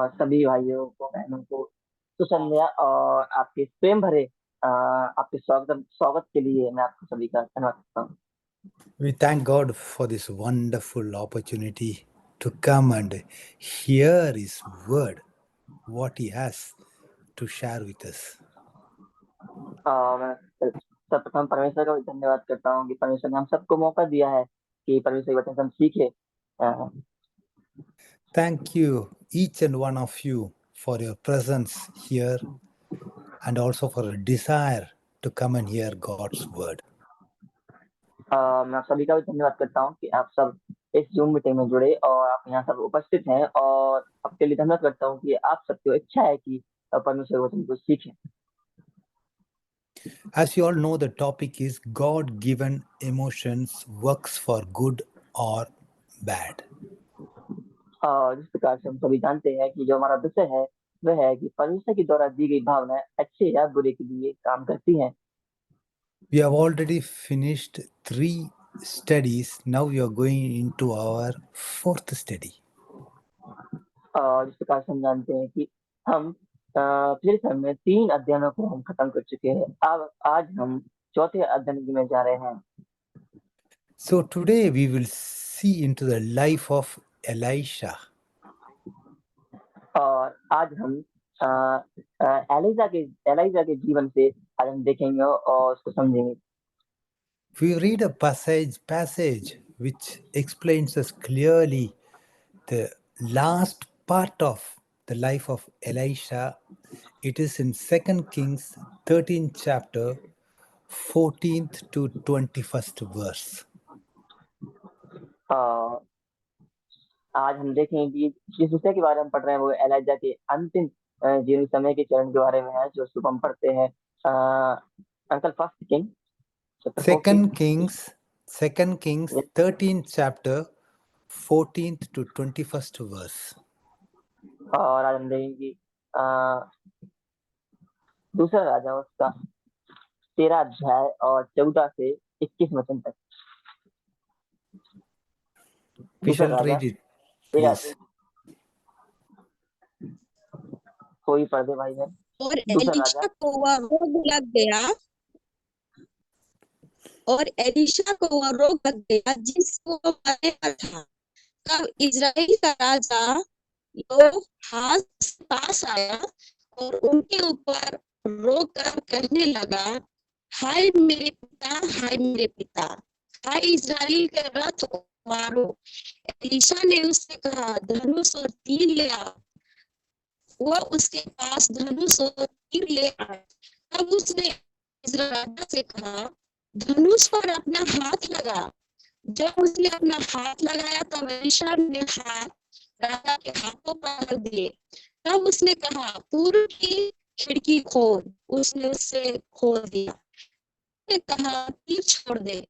सभी भाइयों को बहनों को सुसंध्या और आपके प्रेम भरे आपके स्वागत स्वागत के लिए मैं आपको सभी का धन्यवाद करता हूँ। We thank God for this wonderful opportunity to come and hear His word, what He has to share with us. मैं सर्वप्रथम परमेश्वर का भी धन्यवाद करता हूँ कि परमेश्वर ने हम सबको मौका दिया है कि परमेश्वर के वचन से हम सीखे। Thank you, each and one of you, for your presence here and also for a desire to come and hear God's word. मैं आप सभी का भी धन्यवाद करता हूँ कि आप सब इस जूम मीटिंग में जुड़े और आप यहाँ सब उपस्थित हैं, और आपके लिए धन्यवाद करता हूँ कि आप सबकी इच्छा है कि परमेश्वर के वचन को सीखें। As you all know, the topic is God-given emotions works for good or bad. और जिस प्रकार से हम सभी जानते हैं कि जो हमारा विषय है वह है कि परमेश्वर के द्वारा दी गई भावनाएं अच्छे या बुरे के लिए काम करती हैं। We have already finished 3 studies. Now we are going into our 4th study. और जिस प्रकार से हम जानते हैं कि हम पिछले समय में 3 अध्ययनों को हम खत्म कर चुके हैं। अब आज हम चौथे अध्ययन में जा रहे हैं। So today we will see into the life of Elisha. और आज हम एलिजा के जीवन से आज हम देखेंगे और उसको समझेंगे। We read a passage which explains us clearly the last part of the life of Elisha. It is in 2 Kings 13th chapter 14th to 21st verse. आज हम देखेंगे कि जिस विषय के बारे में हम पढ़ रहे हैं वो एलिजा के अंतिम जीवन समय के चरण के बारे में है, जो सुबह हम पढ़ते हैं uncle first king Second Kings 13th chapter 14th to 21st verse. और आज हम देखेंगे कि दूसरा राजा उसका 13 अध्याय और 14 से 21 वचन तक। We shall read it, please. कोई पढ़ दे भाई बहन। और एलीशा को वह रोग लग गया जिसको वो मरने पर था। तब इजराइल का राजा योआहाज के पास आया और उनके ऊपर रोक कर कहने लगा, हाय मेरे पिता, हाय मेरे पिता, हाय इजराइल के रथ को मारो। एलीशा ने उससे कहा, धनुष और तीर ले आ। वह उसके पास धनुष और तीर ले आया। तब उसने इजराइल राजा से कहा, धनुष पर अपना हाथ लगा। जब उसने अपना हाथ लगाया तब एलीशा ने हाथ राजा के हाथों पर रख दिए। तब उसने कहा, पूर्व की खिड़की खोल। उसने उससे खोल दिया। उसने कहा, तीर छोड़ दे।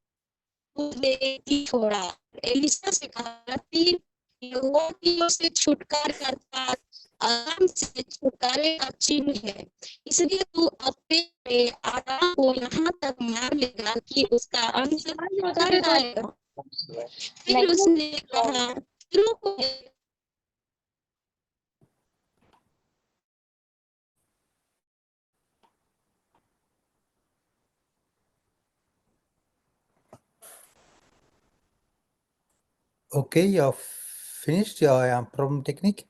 उसने तीर छोड़ा। एलीशा से कहा, तीर यहोवा की ओर से छुटकार करता आराम से छुटकारे का चिन्ह है, इसलिए तू अपने आराम को यहाँ तक मार लेगा कि उसका अंत कर जाएगा। फिर उसने कहा, तीरों को Okay, you're finished your problem technique?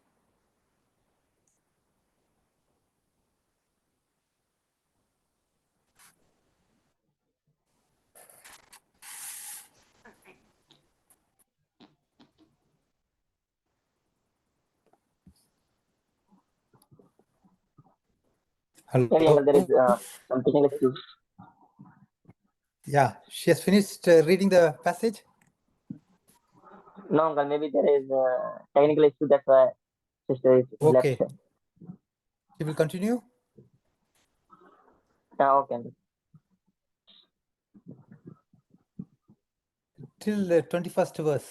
Hello? There is some technical issue. Yeah, she has finished reading the passage? No, uncle, maybe there is technical issue, that's why sister is Okay. left. She will continue? Okay, uncle. Till the 21st verse.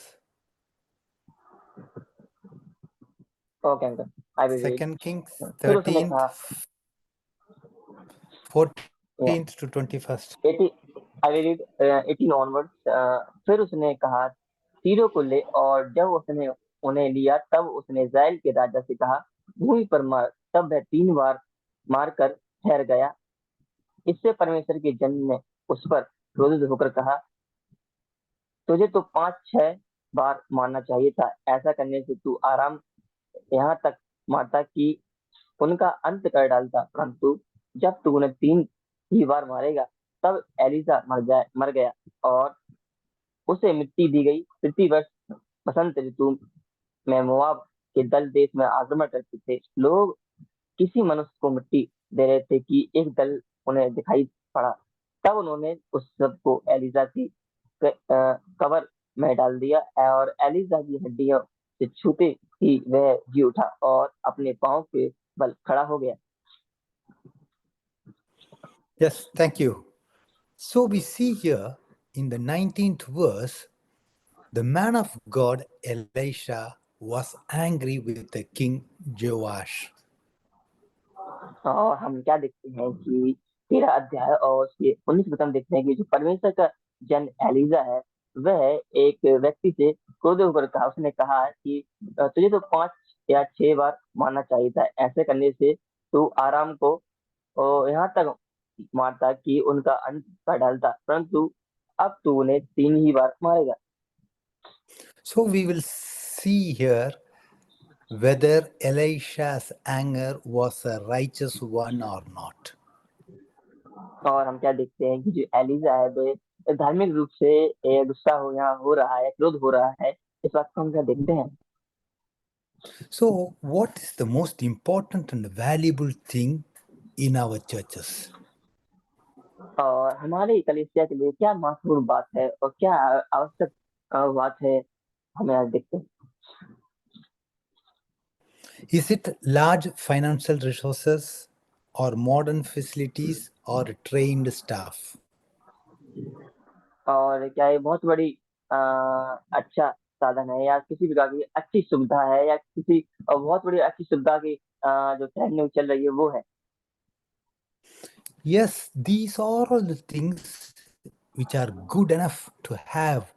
Okay, uncle. I will read. 2 Kings फिर उसने 13th, कहा 14th to 21st. 80 I will read 18 onwards. फिर उसने कहा, तीरों को ले। और जब उसने उन्हें लिया तब उसने इजराइल के राजा से कहा, भूमि पर मार, तब वह 3 बार मारकर ठहर गया। इससे परमेश्वर के जन ने उस पर क्रोधित होकर कहा, तुझे तो 5-6 बार मारना चाहिए था। ऐसा करने से तू आराम यहाँ तक मारता कि उनका अंत कर डालता। परंतु जब तू उन्हें 3 ही बार मारेगा, तब एलिसा मर गया और उसे मिट्टी दी गई। प्रतिवर्ष बसंत ऋतु में मोआब के दल देश में आक्रमण करते थे। लोग किसी मनुष्य को मिट्टी दे रहे थे कि एक दल उन्हें दिखाई पड़ा। तब उन्होंने उस सब को एलिसा की कब्र में डाल दिया और एलिसा की हड्डियों से छूते ही वह जी उठा और अपने पांव के बल खड़ा हो गया। Yes, thank you. So we see here in the 19th verse, the man of God Elisha was angry with the king Joash. और हम क्या देखते हैं कि 13 अध्याय और उसके 19 में हम देखते हैं कि जो परमेश्वर का जन एलिजा है, वह एक व्यक्ति से क्रोधित होकर कहा, उसने कहा कि तुझे तो 5 या 6 बार मारना चाहिए था। ऐसे करने से तू आराम को यहाँ तक मारता कि उनका अंत कर डालता। परंतु अब तू उन्हें 3 ही बार मारेगा। So we will see here whether Elisha's anger was a righteous one or not. और हम क्या देखते हैं कि जो एलिजा है, वह धार्मिक रूप से गुस्सा यहाँ हो रहा है, क्रोध हो रहा है। इस बात को हम क्या देखते हैं। So, what is the most important and valuable thing in our churches? और हमारे कलीसिया के लिए क्या महत्वपूर्ण बात है और क्या आवश्यक बात है, हमें आज देखते हैं। Is it large financial resources or modern facilities or trained staff? और क्या ये बहुत बड़ी अच्छा साधन है, या किसी प्रकार की अच्छी सुविधा है, या किसी बहुत बड़ी अच्छी सुविधा की जो ट्रेनिंग चल रही है वो है। Yes, these are all the things which are good enough to have.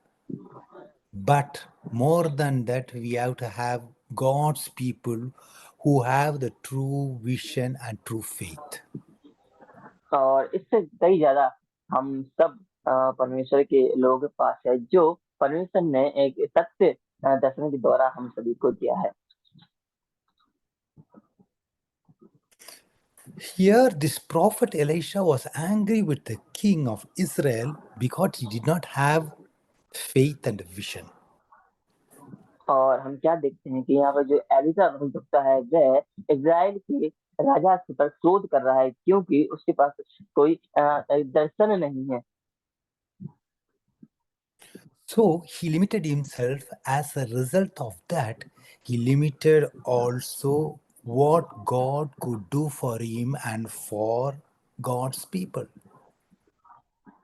But more than that, we have to have God's people who have the true vision and true faith. और इससे कई ज्यादा हम सब परमेश्वर के लोगों के पास है, जो परमेश्वर ने एक सत्य दर्शन के द्वारा हम सभी को दिया है। Here, this prophet Elisha was angry with the king of Israel because he did not have faith and vision. और हम क्या देखते हैं कि यहाँ पर जो एलिसा भविष्यवक्ता है, वह इज़राइल के राजा के पर क्रोध कर रहा है, क्योंकि उसके पास कोई दर्शन नहीं है। So he limited himself. As a result of that, he limited also what God could do for him and for God's people.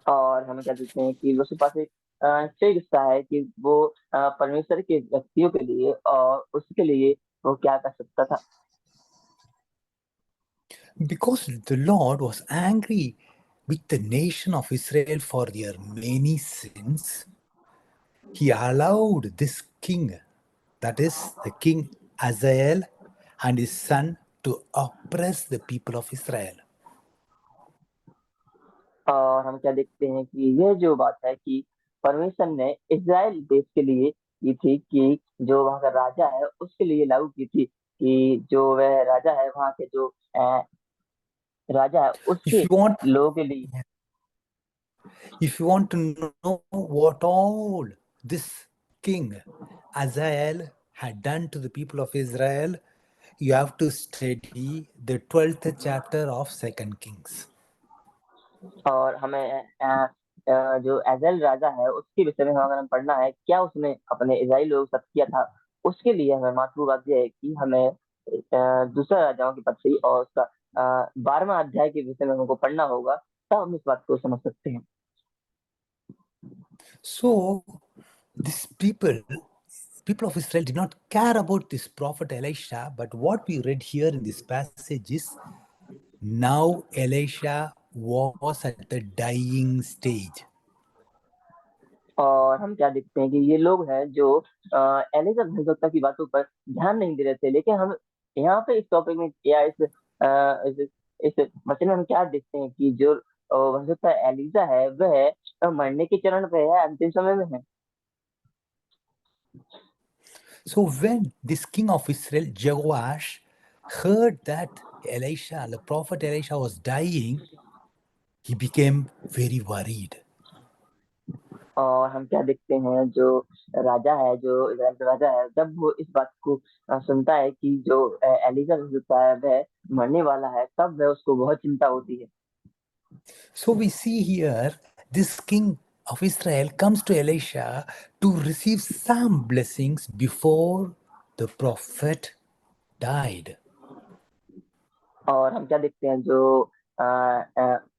और हम क्या देखते हैं कि उसके पास एक सही गुस्सा है कि वो परमेश्वर के व्यक्तियों के लिए और उसके लिए वो क्या कर सकता था। Because the Lord was angry with the nation of Israel for their many sins, he allowed this king, that is the king Azael and his son, to oppress the people of Israel. और हम क्या देखते हैं कि यह जो बात है कि परमेश्वर ने इज़राइल देश के लिए की थी, कि जो वहाँ का राजा है उसके लिए लागू की थी, कि जो वह राजा है वहाँ के जो राजा है If उसके you want, लोगों के लिए। if you want to know what all this king Azael had done to the people of Israel, you have to study the 12th chapter of 2nd Kings. और हमें जो एजल राजा है उसके विषय में अगर हम पढ़ना है, क्या उसने अपने इजराइल लोगों के साथ किया था, उसके लिए हमें महत्वपूर्ण बात यह है कि हमें दूसरा राजाओं की पत्री और उसका 12वां अध्याय के विषय में हमको पढ़ना होगा, तब हम इस बात को समझ सकते हैं। So, these people of Israel did not care about this prophet Elisha, but what we read here in this passage is now Elisha was at the dying stage. और हम क्या देखते हैं कि ये लोग हैं जो एलिजा भविष्यवक्ता की बातों पर ध्यान नहीं दे रहे थे, लेकिन हम यहाँ पे इस टॉपिक में या इस वचन में हम क्या देखते हैं कि जो वंशुता एलिजा है वह मरने के चरण पे है, अंतिम समय में है। So when this king of Israel, Jehoash, heard that Elisha, the prophet Elisha, was dying, he became very worried. और हम क्या देखते हैं, जो राजा है, जो इजराइल का राजा है, जब वो इस बात को सुनता है कि जो एलिजा होता है वह मरने वाला है, तब वह उसको बहुत चिंता होती है। So we see here this king of Israel comes to Elisha to receive some blessings before the prophet died. और हम क्या देखते हैं, जो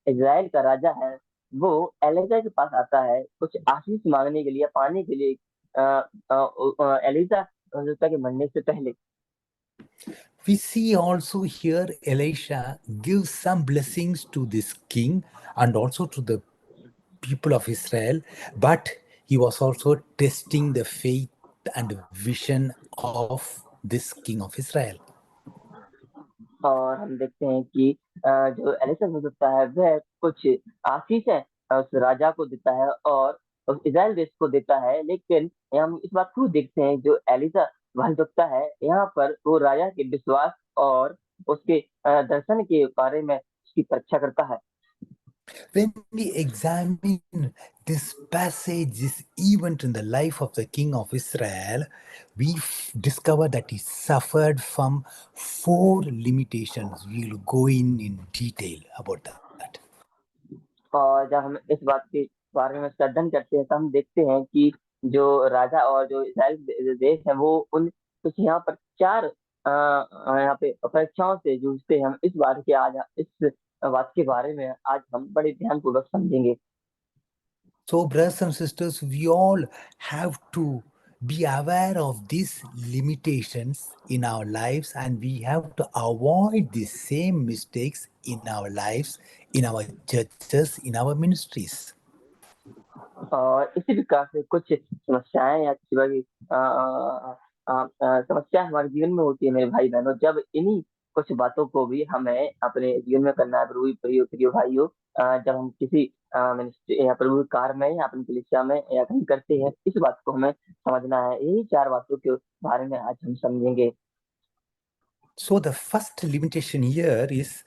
इजराइल का राजा है वो एलिजा के पास आता है कुछ आशीष मांगने के लिए, पाने के लिए, एलिजा के मरने से पहले। We see also here Elisha gives some blessings to this king and also to the people of Israel, but he was also testing the faith and vision of this king of Israel. और हम देखते हैं कि जो Elisa होता है वह कुछ आशीष है उस राजा को देता है और उस इजराइल देश को देता है, लेकिन हम इस बात को देखते हैं जो एलिसा भविष्यवक्ता है यहाँ पर वो राजा के विश्वास और उसके दर्शन के बारे में उसकी परीक्षा करता है। When we examine this passage, this event in the life of the king of Israel, we discover that he suffered from 4 limitations. We'll go in detail about that. और जब हम इस बात के बारे में उसका अध्ययन करते हैं तो हम देखते हैं कि जो राजा और जो इजराइल देश है वो उन कुछ यहाँ पर 4 यहाँ पे परीक्षाओं से जूझते हैं। हम इस बात के आज इस बात के बारे में आज हम बड़े ध्यानपूर्वक समझेंगे। So, brothers and sisters, we all have to be aware of these limitations in our lives, and we have to avoid the same mistakes in our lives, in our churches, in our ministries. और इसी प्रकार से कुछ समस्याएं या किसी प्रकार की समस्या हमारे जीवन में होती है मेरे भाई बहनों, जब इन्हीं कुछ बातों को भी हमें अपने जीवन में करना है प्रभु प्रियो प्रियो भाइयों। जब हम किसी मिनिस्ट्री या प्रभु कार्य में या अपनी कलीसिया में या कहीं करते हैं, इस बात को हमें समझना है। यही 4 बातों के बारे में आज हम समझेंगे। So, the first limitation here is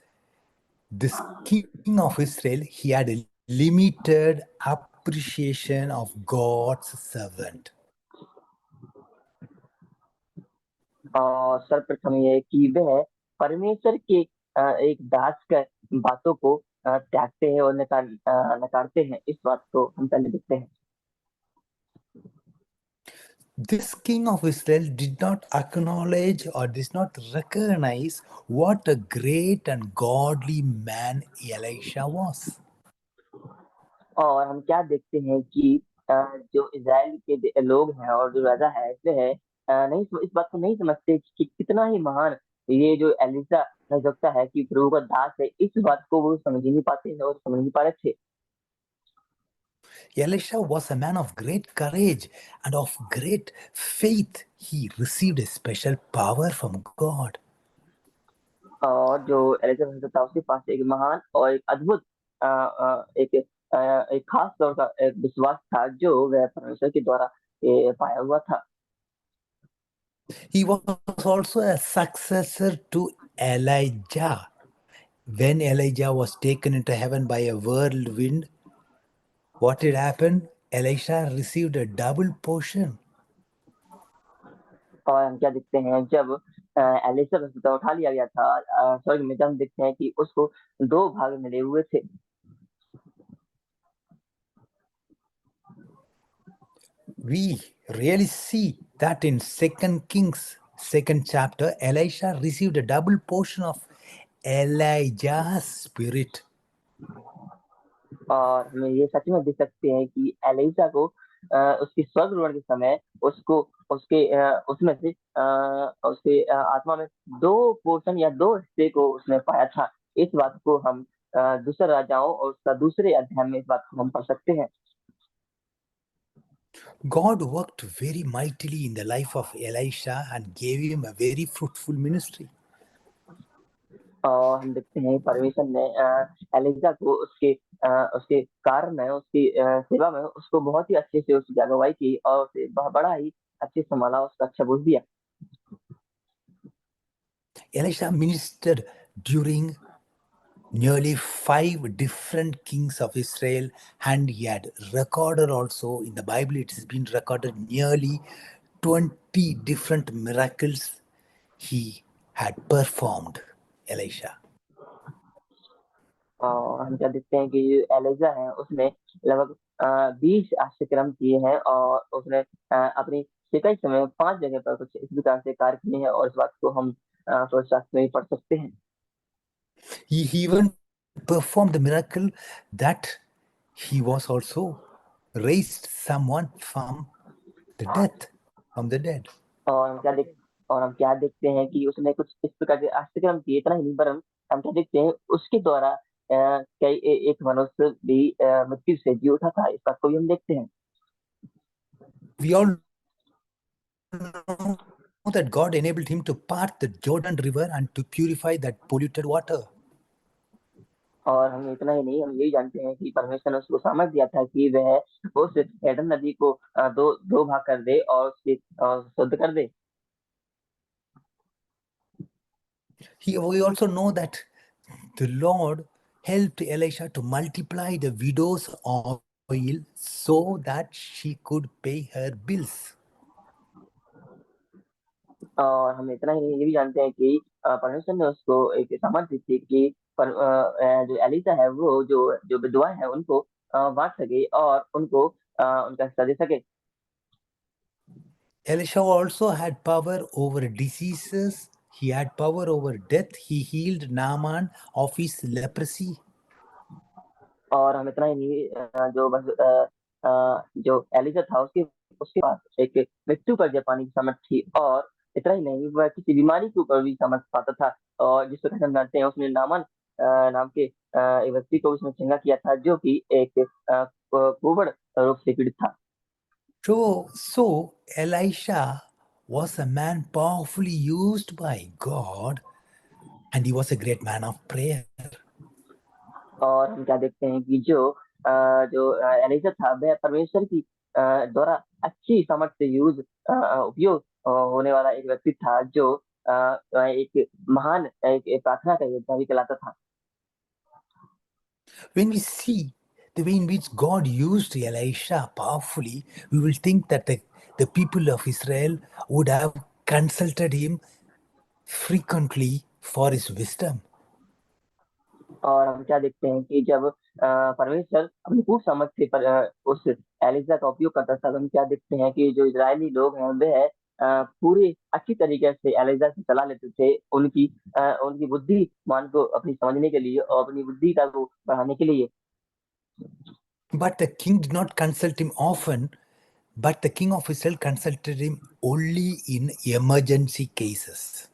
this king of Israel, he had a limited appreciation of God's servant. और सर्वप्रथम ये है कि वह परमेश्वर के एक दास का बातों को त्यागते हैं और नकारते हैं। इस बात को हम पहले देखते हैं। This king of Israel did not acknowledge or did not recognize what a great and godly man Elisha was. और हम क्या देखते हैं कि जो इजराइल के लोग हैं और जो राजा है वह नहीं इस बात को नहीं समझते कि कितना ही महान ये जो एलिसा भविष्यवक्ता है कि प्रभु का दास है। इस बात को वो समझ ही नहीं पाते हैं और समझ नहीं पा रहे थे। Elisha was a man of great courage and of great faith. He received a special power from God. और जो एलिजा भविष्यवक्ता उसके पास एक महान और एक अद्भुत एक खास तौर का एक विश्वास था जो वह परमेश्वर के द्वारा पाया हुआ था। He was also a successor to Elijah. When Elijah was taken into heaven by a whirlwind, what did happen? Elisha received a double portion. और हम क्या देखते हैं, जब एलिसा भविष्यवक्ता उठा लिया गया था स्वर्ग में, जब हम देखते हैं कि उसको 2 भाग मिले हुए थे। We really see that in 2 Kings, 2nd chapter, Elisha received a double portion of Elijah's spirit. और हम ये सच में देख सकते हैं कि एलिसा को उसकी स्वर्गरोहण के समय उसको उसके उसमें से उसके आत्मा में 2 पोर्शन या 2 हिस्से को उसने पाया था। इस बात को हम दूसरे राजाओं और उसका दूसरे अध्याय में इस बात को हम पढ़ सकते हैं। God worked very mightily in the life of Elisha and gave him a very fruitful ministry. और हम देखते हैं परमेश्वर ने एलिजा को उसके कार्य में, उसकी सेवा में उसको बहुत ही अच्छे से उसकी अगुवाई की और उसे बड़ा ही अच्छे से संभाला, उसका अच्छा बोझ दिया। Elisha ministered during nearly 5 different kings of Israel, and he had recorded also in the Bible, it has been recorded nearly 20 different miracles he had performed, Elisha. और हम क्या देखते हैं कि एलिजा है, उसने लगभग 20 आश्चर्यक्रम किए हैं और उसने अपनी सेवकाई समय में 5 जगह पर कुछ इस प्रकार से कार्य किए हैं, और इस बात को हम पवित्र शास्त्र में भी पढ़ सकते हैं। He even performed the miracle that he was also raised someone from the death, from the dead. और हम क्या देखते हैं कि उसने कुछ इस प्रकार के आश्चर्यक्रम किए, इतना ही नहीं वरन हम क्या देखते हैं उसके द्वारा एक मनुष्य भी मृत्यु से जी उठा था, इस बात को भी हम देखते हैं। We all know that God enabled him to part the Jordan River and to purify that polluted water. और हम इतना ही नहीं, हम यही जानते हैं कि परमेश्वर ने उसको सामर्थ दिया था कि वह उस एडन नदी को दो भाग कर दे और उसकी शुद्ध कर दे। We also know that the Lord helped Elisha to multiply the widow's oil so that she could pay her bills. और हम इतना ही नहीं, ये भी जानते हैं कि परमेश्वर ने उसको एक सामर्थ्य दी थी कि जो एलिसा है वो जो जो विधवाएं हैं उनको बांट सके और उनको उनका हिस्सा दे सके। Elisha also had power over diseases. He had power over death. He healed Naaman of his leprosy. और हम इतना ही नहीं, जो एलिजा था उसके उसके पास एक मृत्यु पर जय पाने की समर्थ थी, और इतना ही नहीं, वह किसी बीमारी के ऊपर भी समर्थ पाता था। और जिस प्रकार हम जानते हैं उसने नामन नाम के एक व्यक्ति को उसने चंगा किया था, जो कि एक कुबड़ रोग से पीड़ित था। So Elisha was a man powerfully used by God, and he was a great man of prayer. और हम क्या देखते हैं कि जो एलिजा था वह परमेश्वर की द्वारा अच्छी समझ से उपयोग होने वाला एक व्यक्ति था, जो एक महान एक प्रार्थना का योद्धा भी कहलाता था। When we see the way in which God used Elisha powerfully, we will think that the people of Israel would have consulted him frequently for his wisdom. और हम क्या देखते हैं कि जब परमेश्वर अपनी पूर्ण समझ से उस एलिजा का उपयोग करता था, तो हम क्या देखते हैं कि जो इजरायली लोग हैं वे पूरी अच्छी तरीके से एलिजा से सलाह लेते थे, उनकी बुद्धिमान को अपनी समझने के लिए और अपनी बुद्धि का वो बढ़ाने के लिए। But the king did not consult him often, but the king of Israel consulted him only in emergency cases.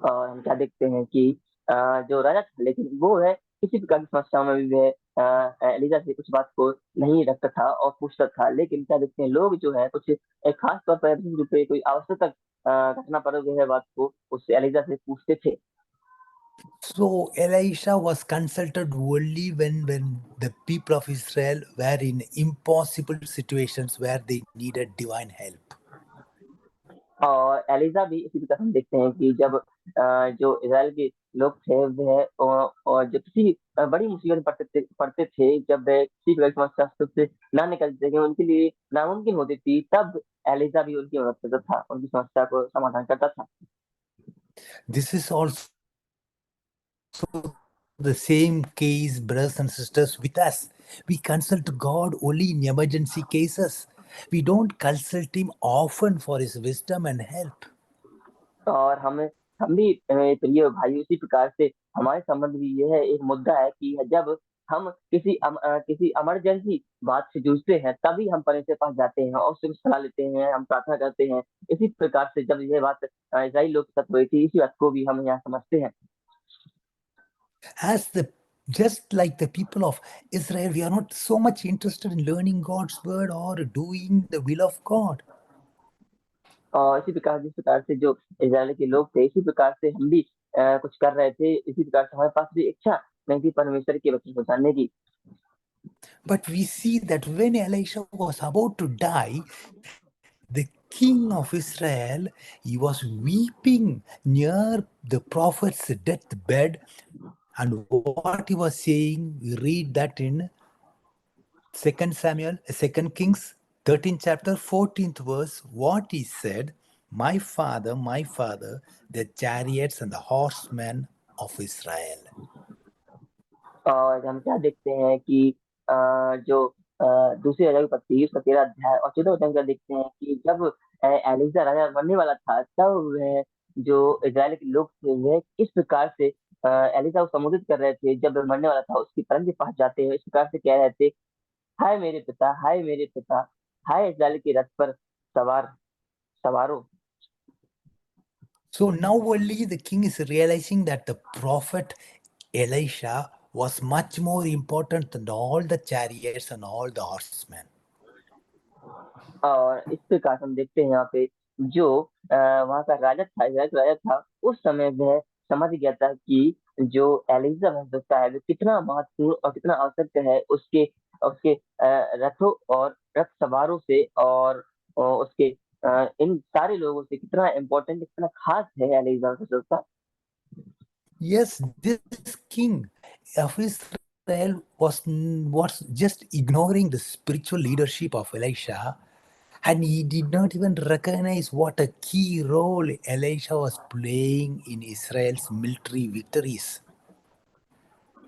और हम क्या देखते हैं कि जो राजा था, लेकिन वो है किसी प्रकार की समस्याओं में भी वह एलिजा से कुछ बात को नहीं रखता था और पूछता था। लेकिन क्या देखते हैं लोग जो है कुछ एक खास तौर पर विशेष रूप से कोई आवश्यक घटना पर जो है बात को उस एलिजा से पूछते थे। So Elisha was consulted only when the people of Israel were in impossible situations where they needed divine help. और एलिजा भी इसी प्रकार हम देखते हैं कि जब जो इज़राइल के लोग थे वह और जब किसी बड़ी मुसीबत में पड़ते थे, जब वह किसी प्रकार की समस्या से ना निकलते थे, उनके लिए नामुमकिन होती थी, तब एलिजा भी उनकी मदद करता था, उनकी समस्या को समाधान करता था। This is also the same case, brothers and sisters, with us. We consult God only in emergency cases. We don't consult Him often for His wisdom and help. और हम भी प्रिय भाई इसी प्रकार से हमारे संबंध भी ये है, एक मुद्दा है कि जब हम किसी इमरजेंसी बात से जूझते हैं, तभी हम परमेश्वर के पास जाते हैं और उससे सलाह लेते हैं, हम प्रार्थना करते हैं। इसी प्रकार से जब ये बात इस्राएली लोग के साथ हुई थी, इसी बात को भी हम यहाँ समझते हैं। Just like the people of Israel, we are not so much interested in learning God's word or doing the will of God. और इसी प्रकार जिस प्रकार से जो इस्राएल के लोग थे, इसी प्रकार से हम भी कुछ कर रहे थे, इसी प्रकार से हमारे पास भी इच्छा नहीं थी परमेश्वर के वचन को जानने की। But we see that when Elisha was about to die, the king of Israel, he was weeping near the prophet's deathbed. And what he was saying, we read that in 2 Kings 13th chapter, 14th verse, what he said, my father, the chariots and the horsemen of Israel. और हम क्या देखते हैं कि जो दूसरी राजा की पत्री उसका 13 अध्याय और 14 वचन का देखते हैं कि जब एलीशा राजा मरने वाला था, तब वह जो इजराइल के लोग थे वह किस प्रकार से एलीशा को संबोधित कर रहे थे। जब वह मरने वाला था उसकी परम के पास जाते हुए इस प्रकार से कह रहे थे, हाय मेरे पिता, हाय मेरे पिता, हाय इजराइल के रथ पर सवारों। So now only the king is realizing that the prophet Elisha was much more important than all the chariots and all the horsemen. और इस प्रकार हम देखते हैं यहाँ पे जो वहाँ का राजा था, इजराइल का राजा था, उस समय वह समझ गया था कि जो एलिजा होता है वो कितना महत्वपूर्ण और कितना आवश्यक है उसके उसके रथों और रथ सवारों से और उसके इन सारे लोगों से कितना इम्पोर्टेंट, कितना खास है एलिजा का। Yes, this king of Israel was just ignoring the spiritual leadership of Elisha, and he did not even recognize what a key role Elisha was playing in Israel's military victories.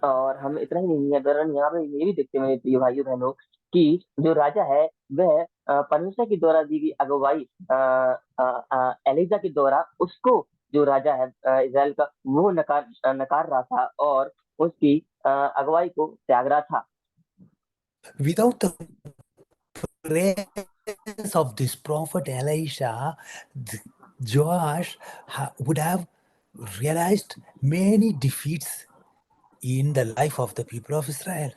और हम इतना ही नहीं है, वरन यहाँ पे ये भी देखते हैं मेरे प्रिय भाइयों बहनों कि जो राजा है वह परमेश्वर के द्वारा दी गई अगुवाई एलिजा के द्वारा उसको, जो राजा है इजराइल का, वो नकार रहा था और उसकी अगुवाई को त्याग रहा था। Without the prayers of this prophet Elisha, Joash would have realized many defeats in the life of the people of Israel.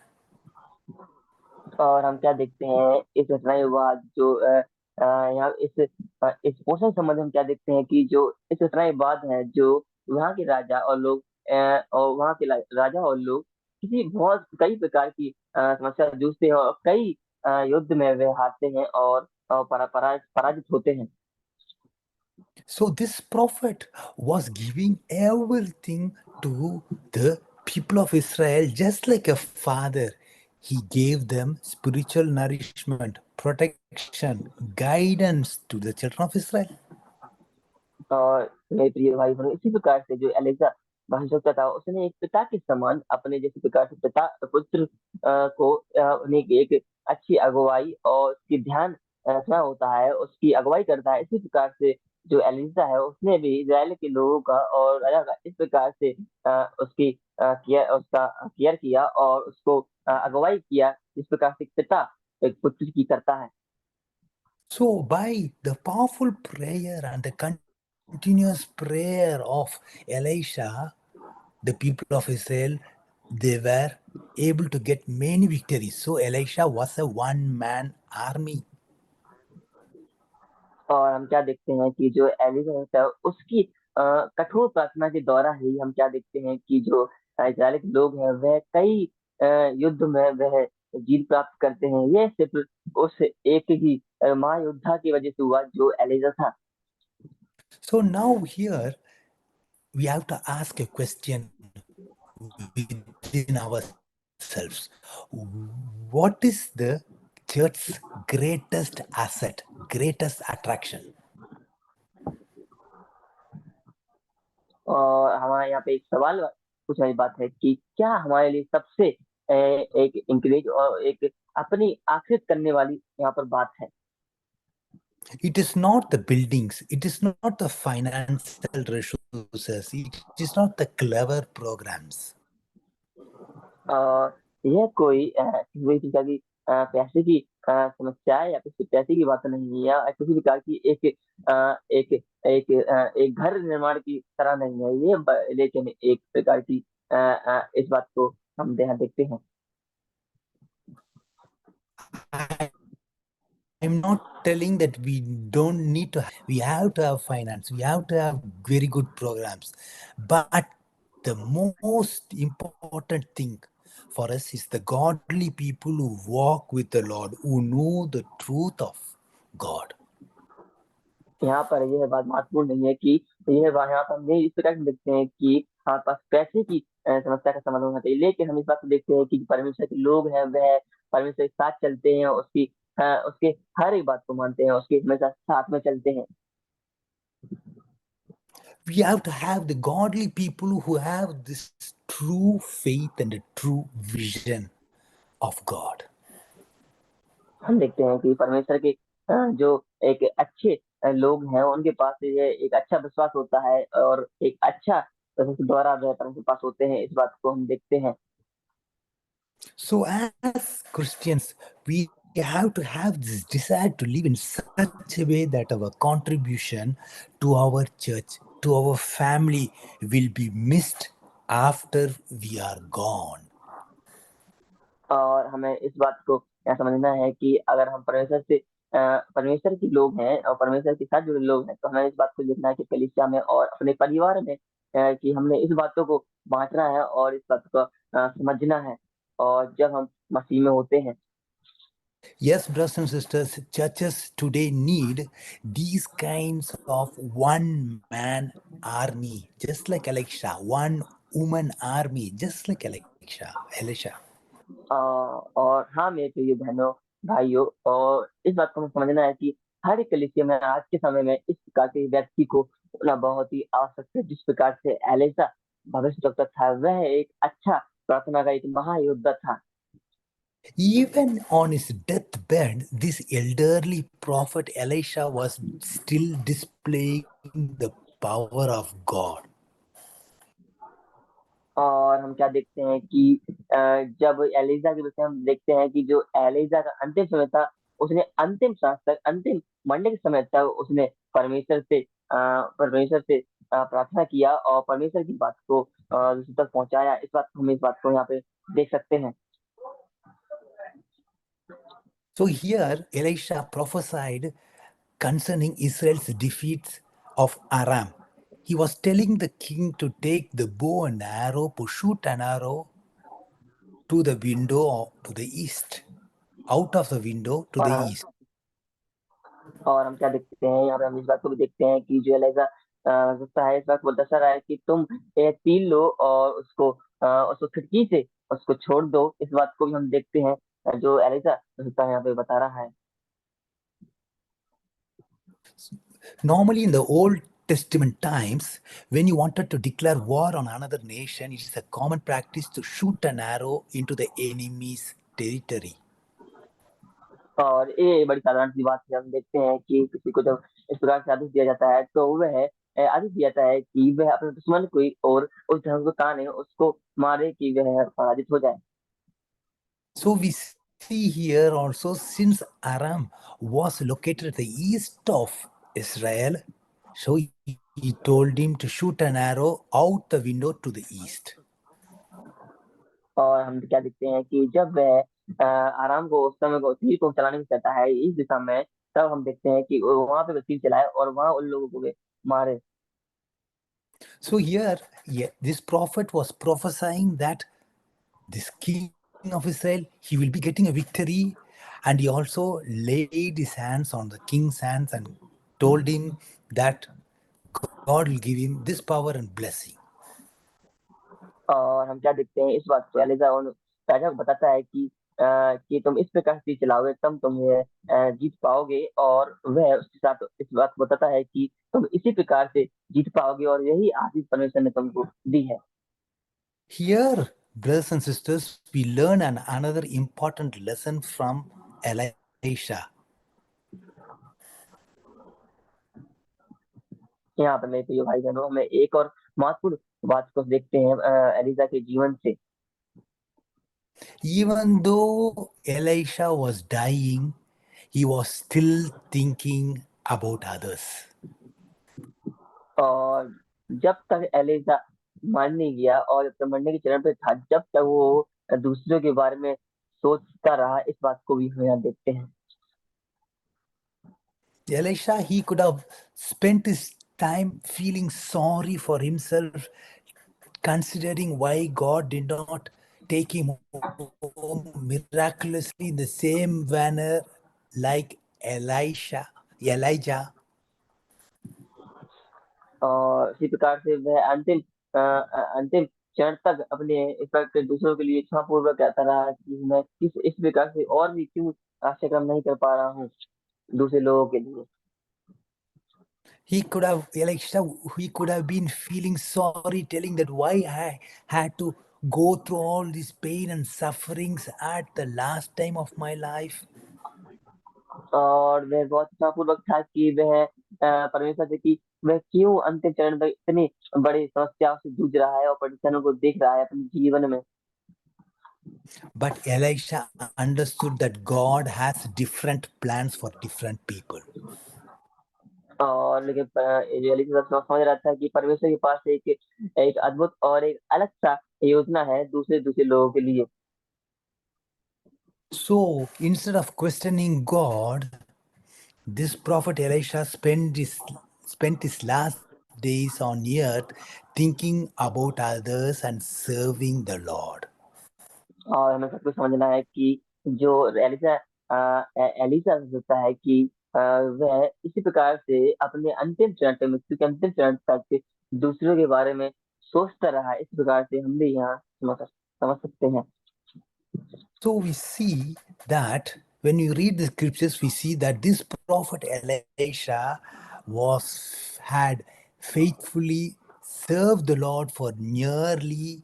और हम क्या देखते हैं इस घटना के बाद जो यहाँ इस पोषण संबंध में हम क्या देखते हैं कि जो इस घटना के बाद है जो वहाँ के राजा और लोग और वहाँ के राजा और लोग किसी बहुत कई प्रकार की समस्या जूझते हैं और कई युद्ध में वे हारते हैं और पराजित होते हैं। So this prophet was giving everything to the people of Israel just like a father. He gave them spiritual nourishment, protection, guidance to the children of Israel. और मेरे प्रिय भाई बहनों, इसी प्रकार से जो एलेक्सा भविष्यवक्ता था उसने एक पिता के समान अपने जैसे प्रकार से पिता पुत्र को उन्हें एक अच्छी अगुवाई और उसकी ध्यान रखना होता है, उसकी अगुवाई करता है। इसी प्रकार से जो एलिसा है उसने भी इजराइल के लोगों का और राजा का इस प्रकार से उसकी उसका केयर किया और उसको अगुवाई किया, जिस प्रकार से एक पिता एक पुत्र की करता है। So by the powerful prayer and the continuous prayer of Elisha, the people of Israel, they were able to get many victories. So Elisha was a one-man army. और हम क्या देखते हैं कि जो एलिजाबेथ है उसकी कठोर प्रार्थना के द्वारा ही हम क्या देखते हैं कि जो इजराइल के लोग हैं वह कई युद्ध में वह जीत प्राप्त करते हैं। यह सिर्फ उस एक ही महायोद्धा की वजह से हुआ जो एलिजा था। So now here we have to ask a question within ourselves. What is the church's greatest asset, greatest attraction? और हमारे यहाँ पे एक सवाल पूछने वाली बात है कि क्या हमारे लिए सबसे एक इंकरेज और एक अपनी आकर्षित करने वाली यहाँ पर बात है। It is not the buildings, it is not the financial resources, it is not the clever programs. यह कोई किसी प्रकार की पैसे की समस्या है या फिर पैसे की बात नहीं है या किसी प्रकार की एक घर निर्माण की तरह नहीं है ये, लेकिन एक प्रकार की इस बात को हम यहाँ देखते हैं। I I'm not telling that we don't need to, we have to have finance, we have to have very good programs. But the most important thing for us is the godly people who walk with the Lord, who know the truth of God. यहाँ पर यह बात महत्वपूर्ण नहीं है कि यहाँ पर हम ये इस प्रकार से देखते हैं कि हमारे पास पैसे की समस्या का समाधान होना चाहिए, लेकिन हम इस बात को देखते हैं कि परमेश्वर के लोग हैं वह परमेश्वर के साथ चलते हैं, उसके हर एक बात को मानते हैं, उसके हमेशा साथ में चलते हैं। We have to have the godly people who have this true faith and a true vision of God. हम देखते हैं कि परमेश्वर के जो एक अच्छे लोग हैं उनके पास ये एक अच्छा विश्वास होता है और एक अच्छा द्वारा वह परमेश्वर के पास होते हैं, इस बात को हम देखते हैं। So as Christians, we have to have this desire to live in such a way that our contribution to our church, to our family will be missed after we are gone. और हमें इस बात को यह समझना है कि अगर हम परमेश्वर के लोग हैं और परमेश्वर के साथ जुड़े लोग हैं, तो हमें इस बात को देखना है कि कलीसिया में और अपने परिवार में कि हमने इस बातों को बांटना है और इस बात को समझना है, और जब हम मसीह में होते हैं। Yes, brothers and sisters, churches today need these kinds of one man army, just like Elisha, one woman army, just like Elisha. और हाँ मेरे प्रिय बहनों भाइयों, और इस बात को हमें समझना है कि हर एक कलीसिया में आज के समय में इस प्रकार के व्यक्ति को होना बहुत ही आवश्यक है। जिस प्रकार से एलिसा भविष्यवक्ता था, वह एक अच्छा प्रार्थना का एक महायोद्धा था। Even on his deathbed, this elderly prophet Elisha was still displaying the power of God. और हम क्या देखते हैं कि जब एलिजा के विषय हम देखते हैं कि जो एलिजा का अंतिम समय था, उसने अंतिम सांस तक, अंतिम मरने के समय तक उसने परमेश्वर से प्रार्थना किया और परमेश्वर की बात को दूसरों तक पहुंचाया। हम इस बात को यहाँ पे देख सकते हैं। So here Elisha prophesied concerning Israel's defeats of Aram. He was telling the king to take the bow and arrow, to shoot an arrow to the window or to the east, out of the window to the east. और हम क्या देखते हैं यहाँ पे, हम इस बात को भी देखते हैं कि जो एलिजा है, इस बात को दर्शा रहा है कि तुम एक तीर लो और उसको खिड़की से उसको छोड़ दो। इस बात को भी हम देखते हैं जो एलिजा यहाँ पे बता रहा है। Normally in the Old Testament times, when you wanted to declare war on another nation, it is a common practice to shoot an arrow into the enemy's territory. और ये बड़ी साधारण सी बात है। हम देखते हैं कि किसी को जब इस प्रकार से आदेश दिया जाता है, तो वह आदेश दिया जाता है कि वह अपने दुश्मन को और उस धर्म को ताने, उसको मारे कि वह पराजित हो जाए। So we see here also, since Aram was located at the east of Israel, so he told him to shoot an arrow out the window to the east. और हम क्या देखते हैं कि जब वह आराम को उस समय को तीर को चलाने में कहता है इस दिशा में, तब हम देखते हैं कि वहां पे वो तीर चलाए और वहां उन लोगों को भी मारे। So here, this prophet was prophesying that this king of Israel, he will be getting a victory, and he also laid his hands on the king's hands and told him that God will give him this power and blessing. और हम क्या देखते हैं इस बात को, Elijah उन राजा को बताता है कि तुम इस प्रकार से चलाओगे तब तुम ये जीत पाओगे, और वह उसके साथ इस बात को बताता है कि तुम इसी प्रकार से जीत पाओगे और यही आशीष परमेश्वर ने तुमको दी है। Here, brothers and sisters, we learn another important lesson from Elisha. यहाँ पर मेरे प्रिय भाई बहनों, हमें एक और महत्वपूर्ण बात को देखते हैं एलिजा के जीवन से। Even though Elisha was dying, he was still thinking about others. और जब तक एलिजा मर नहीं गया और जब तक मरने के चरण पे था, जब तक वो दूसरों के बारे में सोचता रहा, इस बात को भी हम यहाँ देखते हैं। Elisha, he could have spent his time feeling sorry for himself, considering why God did not take him home miraculously in the same manner like Elijah. और इसी प्रकार से वह अंतिम क्षण तक अपने इस प्रकार दूसरों के लिए क्षमा पूर्वक कहता रहा कि मैं किस इस प्रकार से और भी क्यों आश्रय नहीं कर पा रहा हूँ दूसरे लोगों के लिए। Elisha, he could have been feeling sorry, telling that why I had to go through all this pain and sufferings at the last time of my life. और वह बहुत क्षमापूर्वक था कि वह परमेश्वर से कि वह क्यों अंतिम चरण तक इतनी बड़ी समस्याओं से जूझ रहा है और परेशानियों को देख रहा है अपने जीवन में। But Elisha understood that God has different plans for different people. और लेकिन एलियशा समझ रहा था कि परमेश्वर के पास एक एक अद्भुत और एक अलग सा योजना है दूसरे दूसरे लोगों के लिए। So instead of questioning God, this prophet Elisha spent his last days on earth thinking about others and serving the Lord. और हमें सब कुछ समझना है कि जो एलिशा सोचता है कि वह इसी प्रकार से अपने अंतिम चरण तक मृत्यु के अंतिम चरण तक दूसरों के बारे में सोचता रहा। इस प्रकार से हम भी यहाँ समझ सकते हैं। So we see that when you read the scriptures, we see that this prophet Elisha had faithfully served the Lord for nearly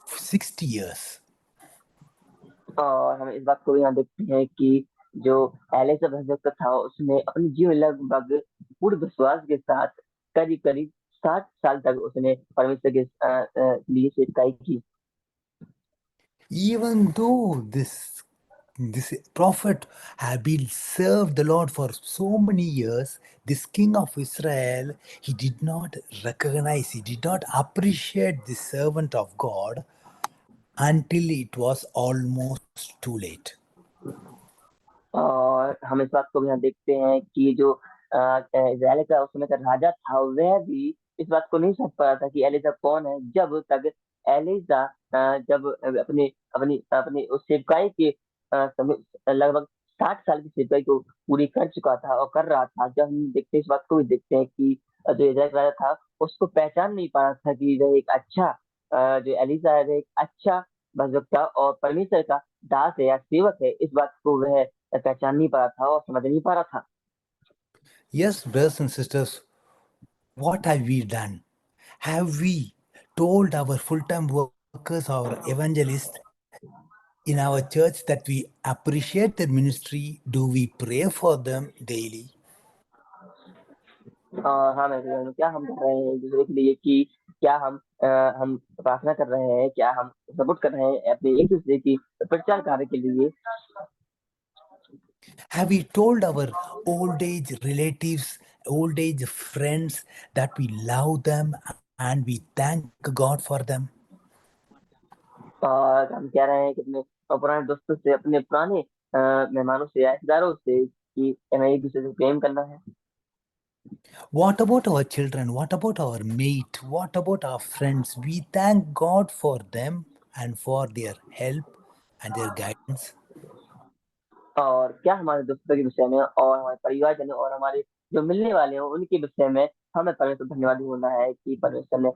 60 years. और हम इस बात को भी यहाँ देखते हैं कि जो एलिशा भक्त था उसने अपने जीवन लगभग पूर्ण विश्वास के साथ करीब करीब 60 साल तक उसने परमेश्वर के लिए सेवकाई की। Even though this prophet had been served the Lord for so many years, this king of Israel, he did not recognize, he did not appreciate the servant of God until it was almost too late. और हम इस बात को भी यहाँ देखते हैं कि जो इजराइल का उस समय का राजा था वह भी इस बात को नहीं समझ पा रहा था कि एलिशा कौन है जब तक एलिशा जब अपने अपनी अपनी उस सेवकाई के समय लगभग 60 साल की सेवकाई को पूरी कर चुका था और कर रहा था। जब हम देखते हैं इस बात को भी देखते हैं कि जो इजराइल का राजा था उसको पहचान नहीं पा रहा था कि वह एक अच्छा जो एलिशा है वह एक अच्छा भक्ता और परमेश्वर का दास है या सेवक है। इस बात को वह पहचान नहीं पा रहा था और समझ नहीं पा रहा था। Yes, brothers and sisters, what have we done? Have we told our full-time workers or evangelists in our church that we appreciate their ministry? Do we pray for them daily? हाँ मैं क्या हम कर रहे हैं एक दूसरे के लिए कि क्या हम प्रार्थना कर रहे हैं, क्या हम सपोर्ट कर रहे हैं अपने एक दूसरे की प्रचार कार्य के लिए। Have we told our old age relatives, old age friends that we love them and we thank God for them? और हम कह रहे हैं कि अपने पुराने दोस्तों से अपने पुराने मेहमानों से या रिश्तेदारों से कि हमें एक दूसरे से प्रेम करना है। What about our children? What about our mate? What about our friends? We thank God for them and for their help and their guidance. और क्या हमारे दोस्तों के विषय में और हमारे परिवारजनों और हमारे जो मिलने वाले हैं उनके विषय में हमें परमेश्वर धन्यवादी होना है कि परमेश्वर ने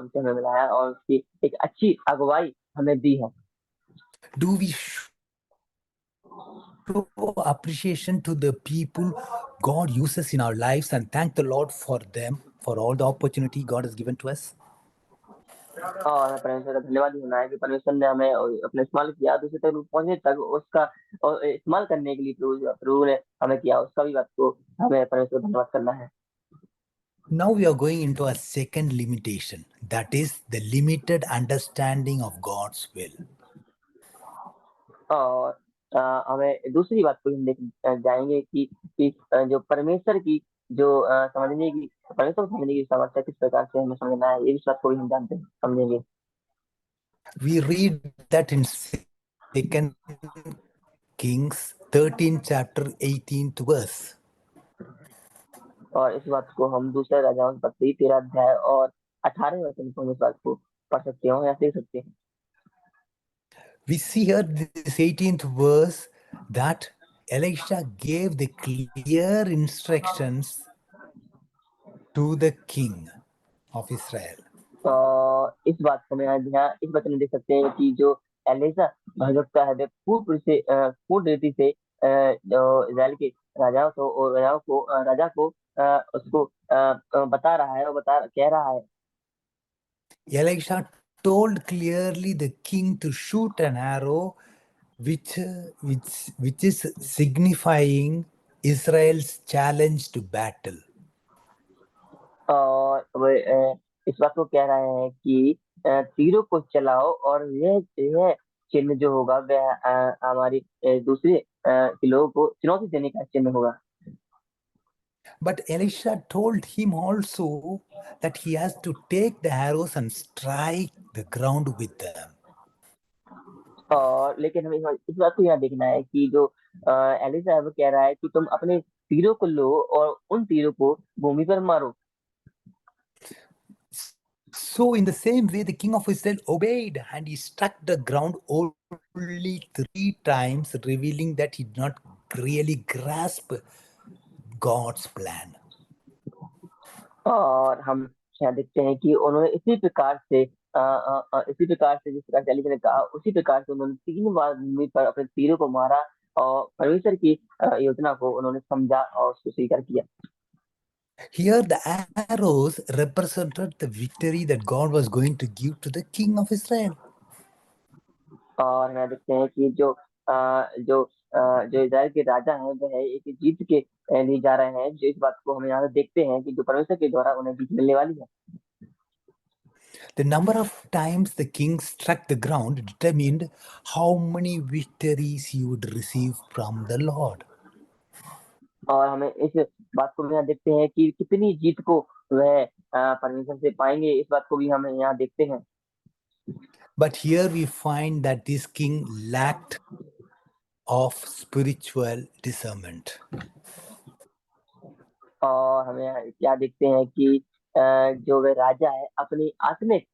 उनसे हमें मिलाया और उसकी एक अच्छी अगुवाई हमें दी है। Do we show appreciation to the people God uses in our lives and thank the Lord for them, for all the opportunity God has given to us? और हमें परमेश्वर का धन्यवादी होना है कि परमेश्वर ने हमें अपने इस्तेमाल किया दूसरे तक पहुंचने तक उसका और इस्तेमाल करने के लिए प्रभु ने हमें किया उसका भी बात को हमें परमेश्वर को धन्यवाद करना है। Now we are going into a second limitation, that is the limited understanding of God's will. और हमें दूसरी बात को हम देख जाएंगे कि जो परमेश्वर की जो समझने की परमेश्वर को समझने की समस्या किस प्रकार से हमें समझना है ये इस बात को भी हम जानते हैं समझेंगे। We read that in 2 Kings 13 chapter 18th verse. और इस बात को हम दूसरे राजाओं की पत्री 13 अध्याय और 18वें वचन को हम इस बात को पढ़ सकते हो या देख सकते हैं। We see here this 18th verse that Elisha gave the clear instructions to the king of Israel. इस बात को मैं यहाँ इस वचन में देख सकते हैं कि जो एलिशा भविष्यवक्ता है, वे पूर्ण रीति से जो इजराइल के राजाओं को और राजा को उसको बता रहा है और कह रहा है। Elisha told clearly the king to shoot an arrow which is signifying Israel's challenge to battle. और वे इस बात को कह रहे हैं कि तीरों को चलाओ, और यह चिन्ह जो होगा वह हमारी दूसरे लोगों को चुनौती देने का चिन्ह होगा। But Elisha told him also that he has to take the arrows and strike the ground with them. और लेकिन हमें इस बात को यहाँ देखना है कि जो एलिशा है वो कह रहा है कि तुम अपने तीरों को लो और उन तीरों को भूमि पर मारो। So in the same way, the king of Israel obeyed and he struck the ground only 3 times, revealing that he did not really grasp God's plan. और हम यहाँ देखते हैं कि उन्होंने इसी प्रकार से जिस प्रकार से एलिशा ने कहा, उसी प्रकार से उन्होंने 3 बार भूमि पर अपने तीरों को मारा और परमेश्वर की योजना को उन्होंने समझा और उसको स्वीकार किया। Here the arrows represented the victory that God was going to give to the king of Israel. और यहाँ देखते हैं कि जो इजराइल के राजा हैं वह एक जीत के लिए जा रहे हैं, जो इस बात को हम यहाँ देखते हैं कि जो परमेश्वर के द्वारा उन्हें जीत मिलने वाली है। The number of times the king struck the ground determined how many victories he would receive from the Lord. और हमें इस बात को भी यहाँ देखते हैं कि कितनी जीत को वह परमेश्वर से पाएंगे, इस बात को भी हम यहाँ देखते हैं। But here we find that this king lacked of spiritual discernment. और हमें क्या देखते हैं कि जो वह राजा है अपनी आत्मिक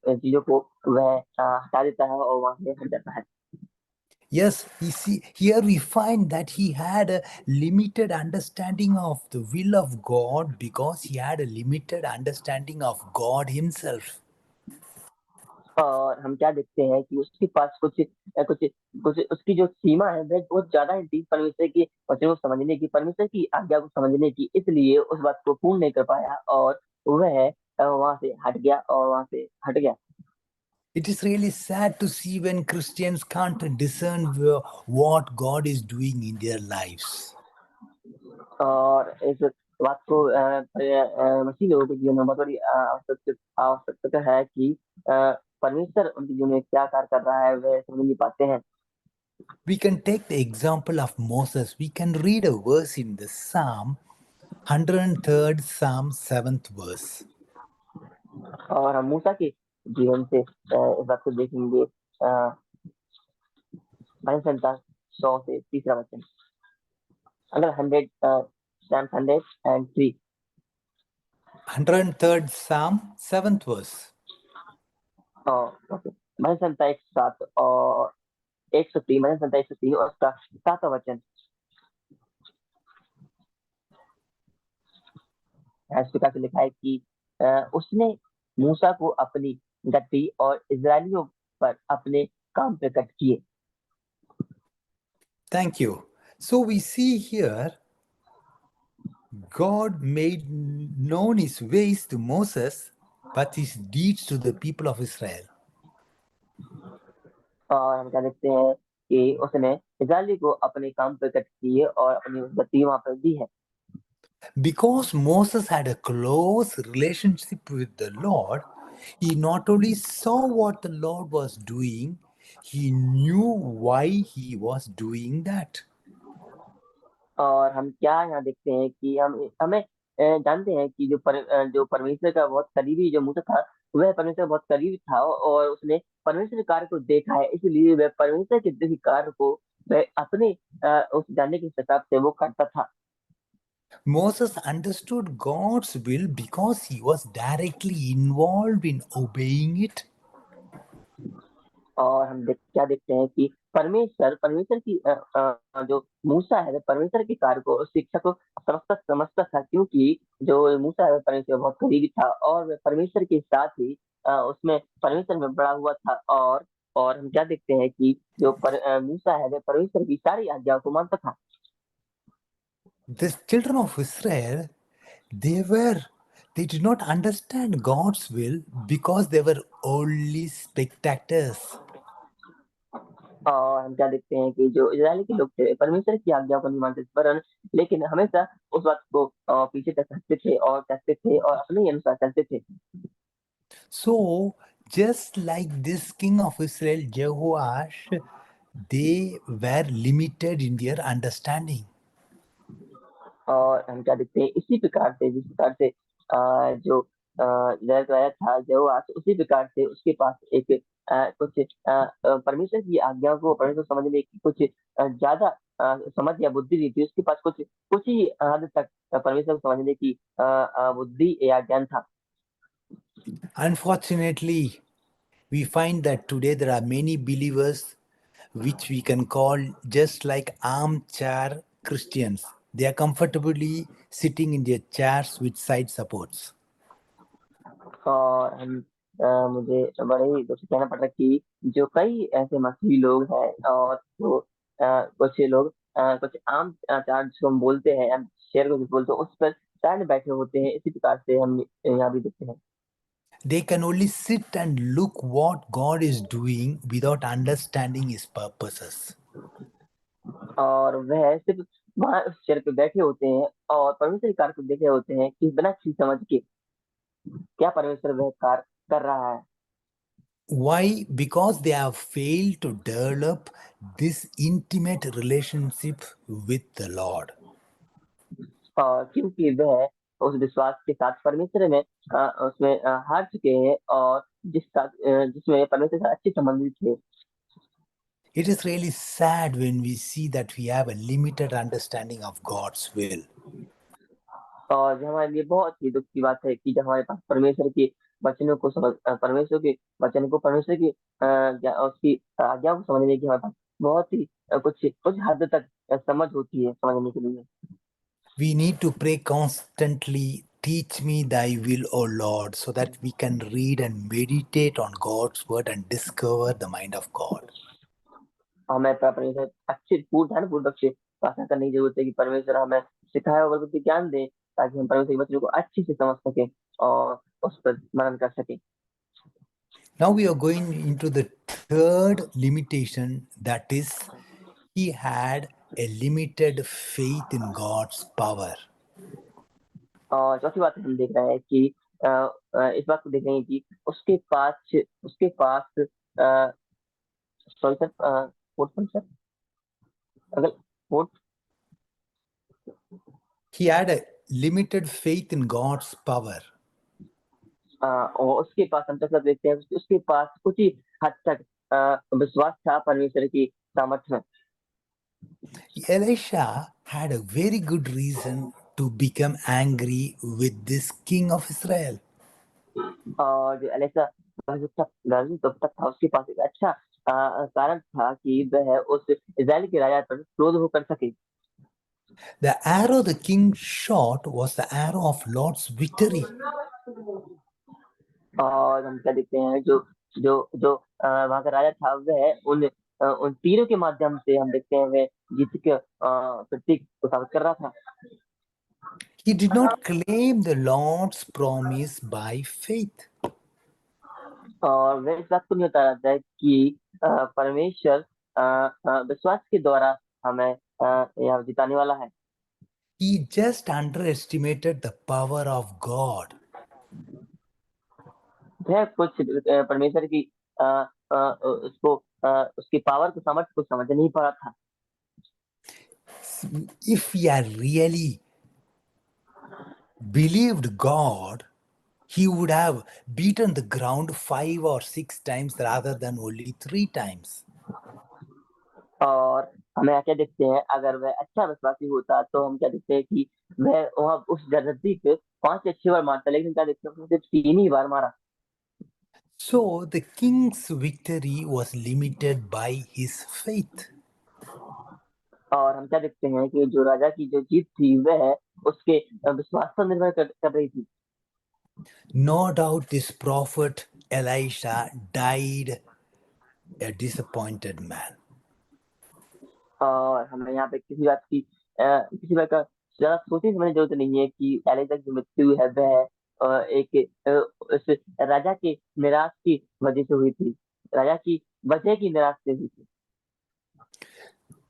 चीजों को वह हटा देता है और वहां से हट जाता है। Yes, here we find that he had a limited understanding of the will of God because he had a limited understanding of God himself. और हम क्या देखते हैं कि उसके पास कुछ कुछ कुछ उसकी जो सीमा है वह बहुत ज्यादा है परमेश्वर की वचन को समझने की, परमेश्वर की आज्ञा को समझने की, इसलिए उस बात को पूर्ण नहीं कर पाया और वह वहां से हट गया। It is really sad to see when Christians can't discern what God is doing in their lives. और इस बात को मसीह लोगों के जीवन में बहुत बड़ी आवश्यकता है कि परमेश्वर उनके जीवन में क्या कार्य कर रहा है वे समझ नहीं पाते हैं। We can take the example of Moses. We can read a verse in the Psalm, 103rd Psalm, 7th verse. और हम मूसा के जीवन से इस बात को देखेंगे। भजन संहिता 100 से 3रा वचन, अगर 103 103rd Psalm, 7th verse. भजन संहिता 107 और 103, भजन संहिता 103 और उसका 7वां वचन। इस प्रकार से लिखा है कि उसने मूसा को अपनी गद्दी और इजरायलियों पर अपने काम प्रकट किए। Thank you. So we see here God made known his ways to Moses, but his deeds to the people of Israel. और हम क्या देखते हैं कि उसने इजरायली को अपने काम प्रकट किए और अपनी गद्दी वहां पर दी है। Because Moses had a close relationship with the Lord, he not only saw what the Lord was doing, he knew why he was doing that. और हम क्या यहाँ देखते हैं कि हमें जानते हैं कि जो परमेश्वर का बहुत करीबी जो मूसा था, वह परमेश्वर बहुत करीबी था और उसने परमेश्वर के कार्य को देखा है, इसलिए वह परमेश्वर के कार्य को वह अपने उस जानने के हिसाब से वो करता था। Moses understood God's will because he was directly involved in obeying it. और हम क्या देखते हैं कि परमेश्वर की जो मूसा है, परमेश्वर के कार्य को, शिक्षा को समझता था, क्योंकि जो मूसा है परमेश्वर बहुत करीबी था और वह परमेश्वर के साथ ही उसमें परमेश्वर में बड़ा हुआ था। और हम क्या देखते हैं कि जो मूसा है वह परमेश्वर की सारी आज्ञाओं को मानता था। The children of Israel, they did not understand God's will because they were only spectators. और हम क्या देखते हैं कि जो इजराइल के लोग थे परमेश्वर की आज्ञाओं को नहीं मानते थे, पर लेकिन हमेशा उस बात को पीछे तक हटते थे और कहते थे और अपने ही अनुसार चलते थे। So, just like this king of Israel, Jehoash, they were limited in their understanding. और हम क्या देखते हैं इसी प्रकार से, जिस प्रकार से जो इजराइल का राजा था जेहोआश, उसी प्रकार से उसके पास एक कुछ परमेश्वर की आज्ञा को परमेश्वर समझने की कुछ ज्यादा समझ या बुद्धि नहीं थी। उसके पास कुछ कुछ ही हद तक परमेश्वर को समझने की बुद्धि या ज्ञान था। Unfortunately, we find that today there are many believers which we can call just like armchair Christians. They are comfortably sitting in their chairs with side supports. और हम मुझे बड़े ही दुख से कहना पड़ रहा है कि जो कई ऐसे मसीही लोग हैं और जो कुछ लोग कुछ आम आचार जो हम बोलते हैं, हम शेयर को जो बोलते हैं, उस पर साइड में बैठे होते हैं। इसी प्रकार से हम यहाँ भी देखते हैं। They can only sit and look what God is doing without understanding his purposes. और वह सिर्फ वहां उस चेयर पे बैठे होते हैं और परमेश्वर के कार्य को देख रहे होते हैं कि बिना किसी समझ के क्या परमेश्वर वह कार्य कर रहा है। Why? Because they have failed to develop this intimate relationship with the Lord. और क्योंकि वह उस विश्वास के साथ परमेश्वर में उसमें हार चुके हैं और जिसमें परमेश्वर से अच्छे संबंधित थे। It is really sad when we see that we have a limited understanding of God's will. और जो हमारे लिए बहुत ही दुख की बात है कि जब हमारे पास परमेश्वर के वचनों को परमेश्वर के वचन को, परमेश्वर की उसकी आज्ञा को समझने की हमारे पास बहुत ही कुछ कुछ हद तक समझ होती है समझने के लिए। We need to pray constantly, teach me thy will, O Lord, so that we can read and meditate on God's word and discover the mind of God. हमें परमेश्वर अच्छे ध्यान पूर्वक से प्रार्थना करने की जरूरत है कि परमेश्वर हमें सिखाए और बुद्धि ज्ञान दे, ताकि हम परमेश्वर के वचनों को अच्छे से समझ सके और उस पर मनन कर सके। Now we are going into the third limitation, that is, he had a limited faith in God's power. और चौथी बात हम देख रहे हैं कि इस बात को देख रहे हैं कि उसके पास sorry sir, fourth point sir, अगर fourth, He had a limited faith in God's power. और उसके पास हम तक देखते हैं उसके पास कुछ ही हद तक विश्वास था परमेश्वर की सामर्थ्य में। Elisha had a very good reason to become angry with this king of Israel. और जो एलेक्सा तब तक था, उसके पास एक अच्छा कारण था कि वह उस इजराइल के राजा पर क्रोध होकर सके। The arrow the king shot was the arrow of Lord's victory. और हम क्या देखते हैं, जो जो जो वहां का राजा था वह उन तीरों के माध्यम से हम देखते हैं वह जीत के प्रतीक को साबित कर रहा था। He did not claim the Lord's promise by faith. और वह इस बात को नहीं बता रहा था कि परमेश्वर विश्वास के द्वारा हमें यहाँ जिताने वाला है। He just underestimated the power of God. वह कुछ परमेश्वर की उसको उसकी पावर को, सामर्थ्य को समझ नहीं पा रहा था। If he had really believed God, he would have beaten the ground 5 or 6 times rather than only 3 times. और हमें क्या देखते हैं, अगर वह अच्छा विश्वासी होता तो हम क्या देखते हैं कि वह वहां उस धरती पे 5 से 6 बार मारता, लेकिन क्या देखते हैं उसने सिर्फ 3 ही बार मारा। So the king's victory was limited by his faith. और हम क्या देखते हैं कि जो राजा की जो जीत थी वह उसके विश्वास पर निर्भर कर रही थी। No doubt this prophet Elisha died a disappointed man. और हमें यहाँ पे किसी बात का ज्यादा सोचने समझने की जरूरत नहीं है कि एलिजा की जो मृत्यु है वह एक उस राजा के निराश की वजह से हुई थी, राजा की वजह की निराश से हुई थी।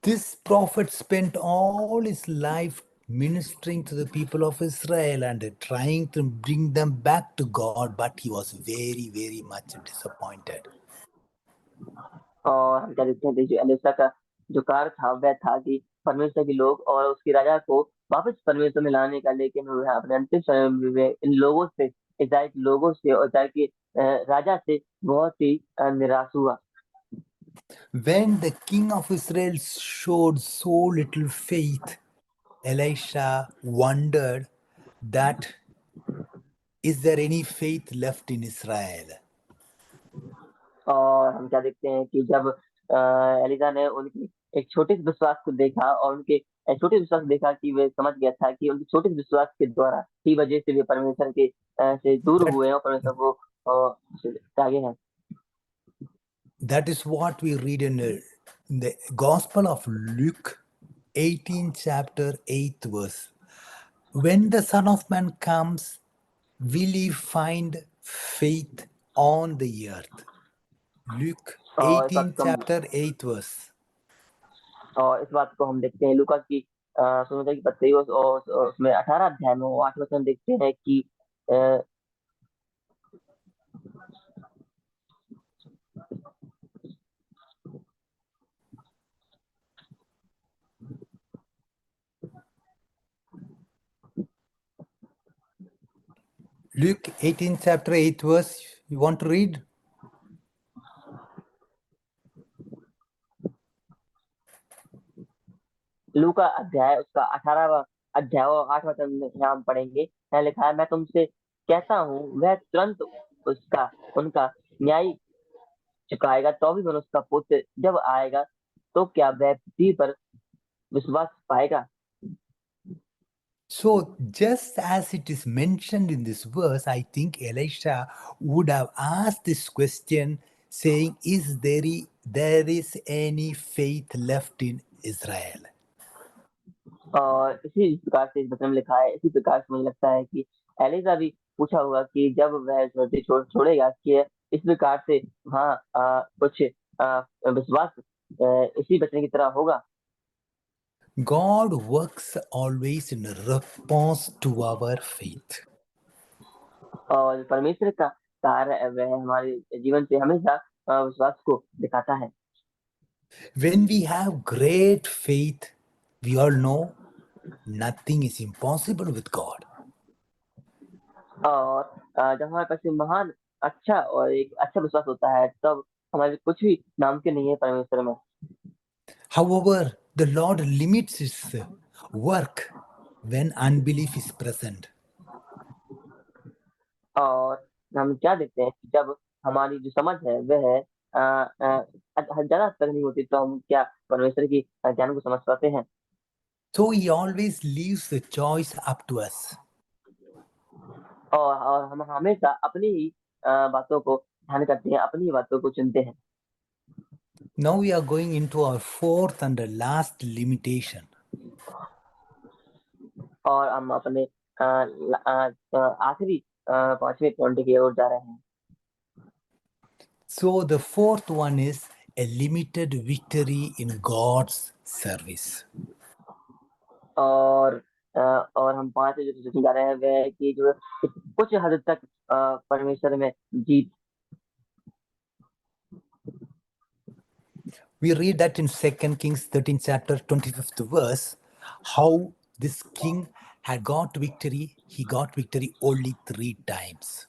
This prophet spent all his life ministering to the people of Israel and trying to bring them back to God, but he was very, very much disappointed. और हम क्या देखते हैं कि जो एलिशा का जो कार्य था वह था कि परमेश्वर के लोग और उसके राजा को वापस परमेश्वर में लाने का, लेकिन वह अपने अंतिम समय में वे इन लोगों से, इस्राएल के लोगों से और इस्राएल के राजा से बहुत ही निराश हुआ। When the king of Israel showed so little faith, Elisha wondered that is there any faith left in Israel? और हम क्या देखते हैं कि जब एलिजा ने उनकी एक छोटे से विश्वास को देखा और उनके छोटे विश्वास को देखा कि वे समझ गया था कि उनके छोटे से विश्वास के द्वारा ही वजह से वे परमेश्वर के से दूर That, हुए हैं और परमेश्वर को आगे हैं। that is what we read in the Gospel of Luke 18 chapter 8th verse. When the Son of Man comes, will he find faith on the earth? Luke और इस बात 18 को हम chapter 8th verse. और इस बात को हम देखते हैं लूका की सुसमाचार की पत्री उसमें 18 अध्याय में 8 वचन देखते हैं कि अ, Luke 18 chapter 8th verse. You want to read? लूका अध्याय उसका 18वां अध्याय और 8 वचन में यहाँ हम पढ़ेंगे। यहाँ लिखा है, मैं तुमसे कहता हूँ वह तुरंत उसका उनका न्याय चुकाएगा। 24 मनुष्य का पुत्र जब आएगा तो क्या वह पृथ्वी पर विश्वास पाएगा? So, just as it is mentioned in this verse, I think Elisha would have asked this question saying, there is any faith left in Israel? और इसी प्रकार से इस वचन में लिखा है, इसी प्रकार से मुझे लगता है कि एलिजा भी पूछा होगा कि जब वह धरती छोड़ेगा कि इस प्रकार से वहाँ कुछ विश्वास इसी वचन की तरह होगा। God works always in response to our faith. और परमेश्वर का कार्य है, वह हमारे जीवन से हमेशा विश्वास को दिखाता है। When we have great faith, we all know nothing is impossible with God. और जब हमारे पास ये महान अच्छा और एक अच्छा विश्वास होता है तब हमारे कुछ भी नामुमकिन नहीं है परमेश्वर में। However, the Lord limits his work when unbelief is present. और हम क्या देखते हैं कि जब हमारी जो समझ है वह ज्यादा हद तक नहीं होती तो हम क्या परमेश्वर की ज्ञान को समझ पाते हैं। So he always leaves the choice up to us. और हम हमेशा अपनी ही बातों को ध्यान करते हैं, अपनी ही बातों को चुनते हैं। Now we are going into our fourth and last limitation. और हम अपने आखिरी 5वें पॉइंट की ओर जा रहे हैं। So the fourth one is a limited victory in God's service. और हम 5 जो सोचने जा रहे हैं वह है कि जो कुछ हद तक परमेश्वर में जीत। We read that in 2 Kings 13 chapter 25th verse, how this king had got victory. He got victory only 3 times.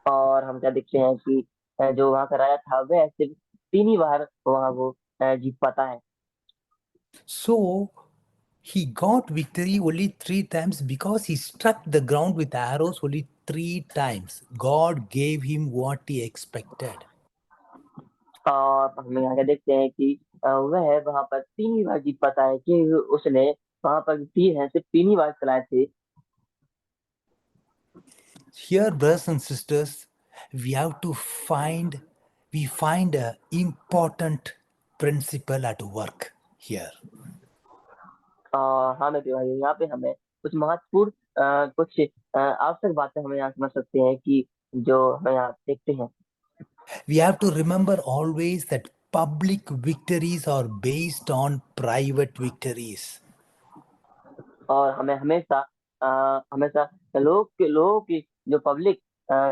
और हम क्या देखते हैं कि जो वहाँ का राजा था वह सिर्फ 3 ही बार वहाँ वो जीत पाता है। So he got victory only 3 times because he struck the ground with arrows only 3 times. God gave him what he expected. और हम यहाँ क्या देखते हैं कि वह वहां पर 3 ही बार जीत पाता है कि उसने वहां पर तीर है सिर्फ 3 ही बार चलाए थे। Here, brothers and sisters, we find a important principle at work here. हाँ मेरे भाई, यहाँ पे हमें कुछ महत्वपूर्ण कुछ आवश्यक बातें हमें यहाँ समझ सकते हैं कि जो हमें यहाँ देखते हैं। We have to remember always that public victories are based on private victories. और हमें हमेशा हमेशा लोगों की जो पब्लिक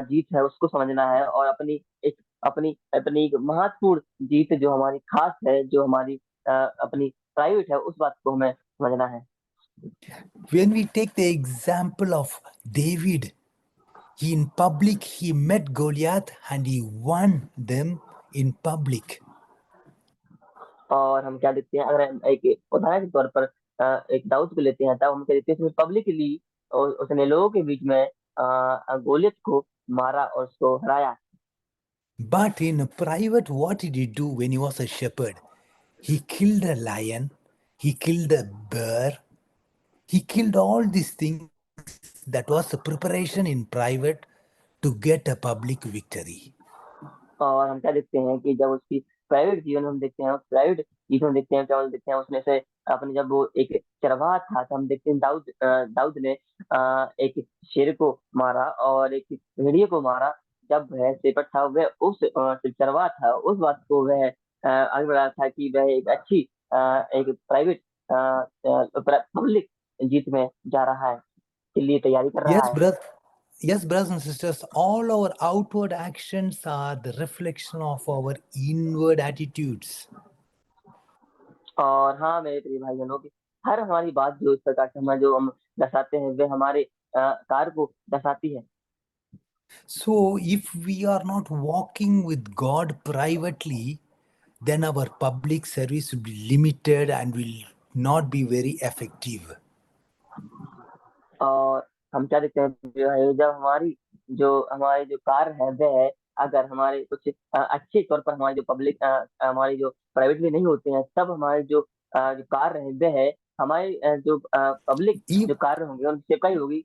जीत है उसको समझना है, और अपनी एक महत्वपूर्ण जीत जो हमारी खास है, जो हमारी अपनी प्राइवेट है, उस बात को हमें समझना है। When we take the example of David, in public he met Goliath and he won them in public. और हम क्या देखते हैं, अगर हम एक उदाहरण के तौर पर एक दाऊद को लेते हैं, तब हम क्या देखते हैं उसने पब्लिकली उसने लोगों के बीच में गोलियत को मारा और उसको हराया। But in private, what did he do when he was a shepherd? He killed a lion, he killed a bear, he killed all these things. That was a preparation in private to get a public victory. और हम क्या देखते हैं कि जब उसकी private जीवन में हम देखते हैं, प्राइवेट जीवन में देखते हैं, क्या देखते हैं उसने से अपने, जब वो एक चरवाहा था, तो हम देखते हैं दाऊद ने एक शेर को मारा और एक भेड़िए को मारा। जब वह शेपट था, वह उस चरवाहा था, उस बात को वह आगे बढ़ा था कि वह एक अच्छी एक प्राइवेट पब्लिक जीत में जा रहा है, के लिए तैयारी कर रहा Yes, है। brother. Yes, brothers and sisters, all our outward actions are the reflection of our inward attitudes. और हाँ मेरे प्रिय भाई बहनों की हर हमारी बात जो इस प्रकार से हम दर्शाते हैं, वे हमारे कार्य को दर्शाती है। So, if we are not walking with God privately, then our public service will be limited and will not be very effective. और हम क्या देखते हैं प्रिय भाई, जब हमारे जो कार्य है वह अगर हमारे कुछ अच्छे तौर पर हमारी जो पब्लिक हमारी जो प्राइवेटली नहीं होते हैं, तब हमारे जो कार्य है वह हमारे जो पब्लिक If, जो कार्य होंगे उनकी सेवकाई होगी,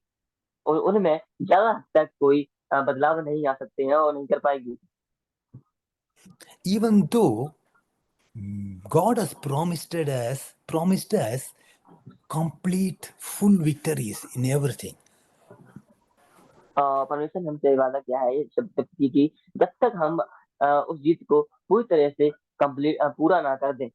और उनमें ज्यादा हद तक कोई बदलाव नहीं आ सकते हैं और नहीं कर पाएगी। even though God has promised us complete full victories in everything. परमेश्वर ने हमसे वादा किया है इस शब्द की जब तक हम उस जीत को पूरी तरह से कंप्लीट पूरा ना कर दें।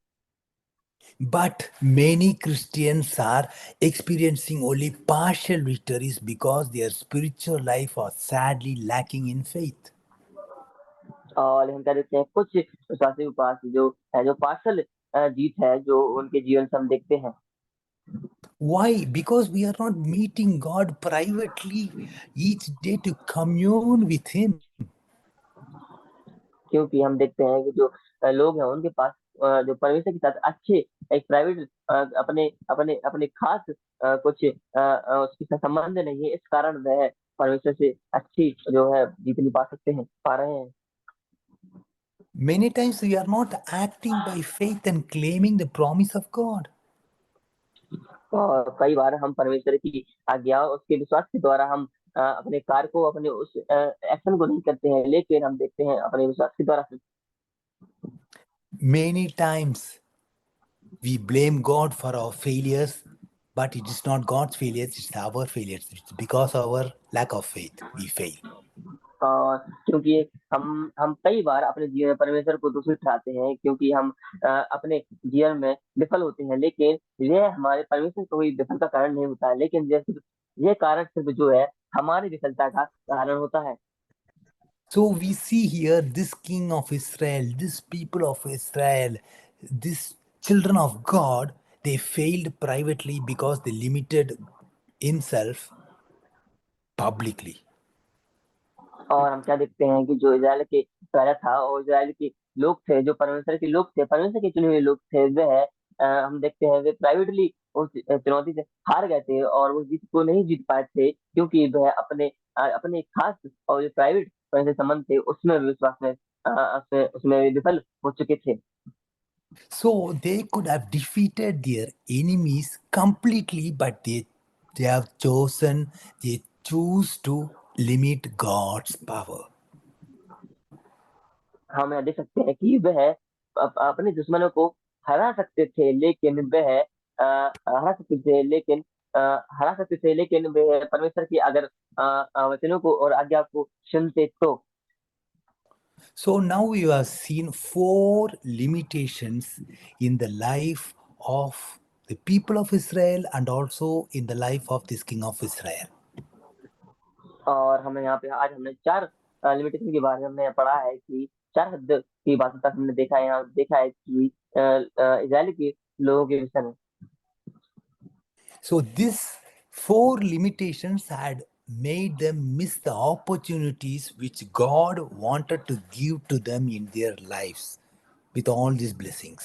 But many Christians are experiencing only partial victories because their spiritual life are sadly lacking in faith. और हम क्या देखते हैं, कुछ विश्वासी के पास जो पार्शल जीत है जो उनके जीवन से हम देखते हैं। Why? Because we are not meeting God privately each day to commune with Him. क्योंकि हम देखते हैं कि जो लोग हैं उनके पास जो परमेश्वर के साथ अच्छे एक प्राइवेट अपने अपने अपने खास कुछ उसके साथ संबंध नहीं है, इस कारण वह परमेश्वर से अच्छी जो है जीत नहीं पा रहे हैं। Many times we are not acting by faith and claiming the promise of God. और कई बार हम परमेश्वर की आज्ञा और उसके विश्वास के द्वारा हम अपने कार्य को, अपने उस एक्शन को नहीं करते हैं, लेकिन हम देखते हैं अपने विश्वास के द्वारा। Many times we blame God for our failures, but it is not God's failures, it's our failures. It's because of our lack of faith we fail. क्योंकि हम कई बार अपने जीवन में परमेश्वर को दोषी ठहराते हैं, क्योंकि हम अपने जीवन में विफल होते हैं, लेकिन यह हमारे परमेश्वर कोई विफलता का कारण नहीं होता है, लेकिन ये कारण सिर्फ जो है हमारी विफलता का कारण होता है। So we see here this king of Israel, this people of Israel, this children of God, they failed privately because they limited himself publicly. और हम क्या देखते हैं कि जो इजराइल के राजा था और इजराइल के लोग थे, जो परमेश्वर के लोग थे, परमेश्वर के चुने हुए लोग थे, वह हम देखते हैं वे प्राइवेटली उस चुनौती से हार गए थे और उस जीत को नहीं जीत पाए थे, क्योंकि वह अपने खास और जो प्राइवेट से संबंध थे उसमें विश्वास में उसमें विफल हो चुके थे। So they could have defeated their enemies completely, but they choose to limit God's power. हम यहाँ देख सकते हैं कि वह अपने दुश्मनों को हरा सकते थे, लेकिन वह हरा सकते थे लेकिन अ, हरा सकते थे, लेकिन वह परमेश्वर की अगर वचनों को और आज्ञा को सुनते तो। So now we have seen 4 limitations in the life of the people of Israel and also in the life of this king of Israel. और हमें यहाँ पे आज हमने 4 लिमिटेशन के बारे में हमने पढ़ा है कि 4 हद की बातों तक हमने देखा है, यहाँ देखा है कि इजराइल के लोगों के विषय में। So these 4 limitations had made them miss the opportunities which God wanted to give to them in their lives with all these blessings.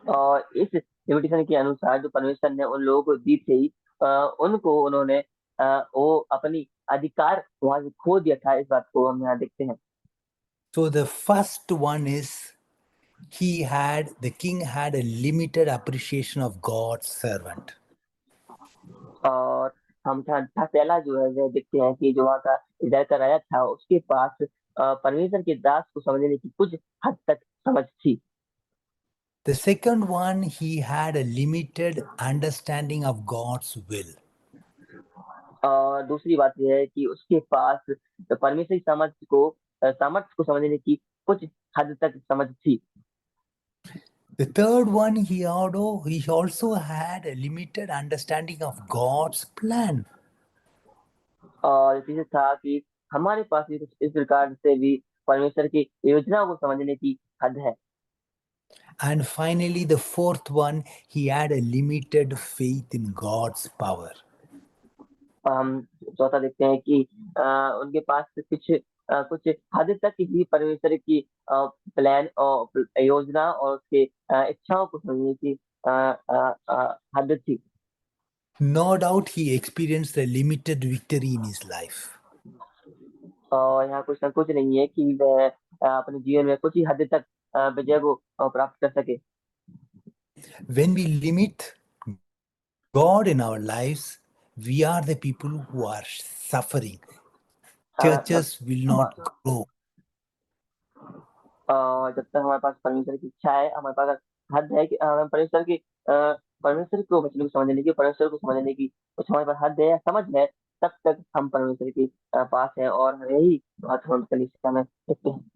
और इस लिमिटेशन के अनुसार जो परमेश्वर ने उन लोगों को दी थी, उनको उन्होंने वो अपनी अधिकार वहां से खो दिया था। इस बात को हम यहाँ देखते हैं। So the first one is the king had a limited appreciation of God's servant. और हम पहला जो है वह देखते हैं कि जो वहाँ का इजराइल का राजा था उसके पास परमेश्वर के दास को समझने की कुछ हद तक समझ थी। The second one, he had a limited understanding of God's will. और दूसरी बात यह है कि उसके पास परमेश्वर की सामर्थ्य को समझने की कुछ हद तक समझ थी। The third one, he also had a limited understanding of God's plan. और तीसरा था कि हमारे पास भी कुछ इस प्रकार से भी परमेश्वर की योजना को समझने की हद है। And finally, the fourth one, he had a limited faith in God's power. हम चौथा देखते हैं कि उनके पास कुछ हद तक ही परमेश्वर की प्लान और योजना और उसके इच्छाओं को समझने की हद थी। No doubt he experienced a limited victory in his life. और यहाँ कुछ संकोच नहीं है कि वह अपने जीवन में कुछ ही हद तक विजय को प्राप्त कर सके। When we limit God in our lives, we are the people who are suffering. Churches will not grow. जब तक हमारे पास परमेश्वर की इच्छा है, हमारे पास हद है कि परमेश्वर को वचन को समझने की, परमेश्वर को समझने की कुछ हमारे पास हद है या समझ है, तब तक हम परमेश्वर के पास हैं और यही बात हम कलीसिया में देखते हैं।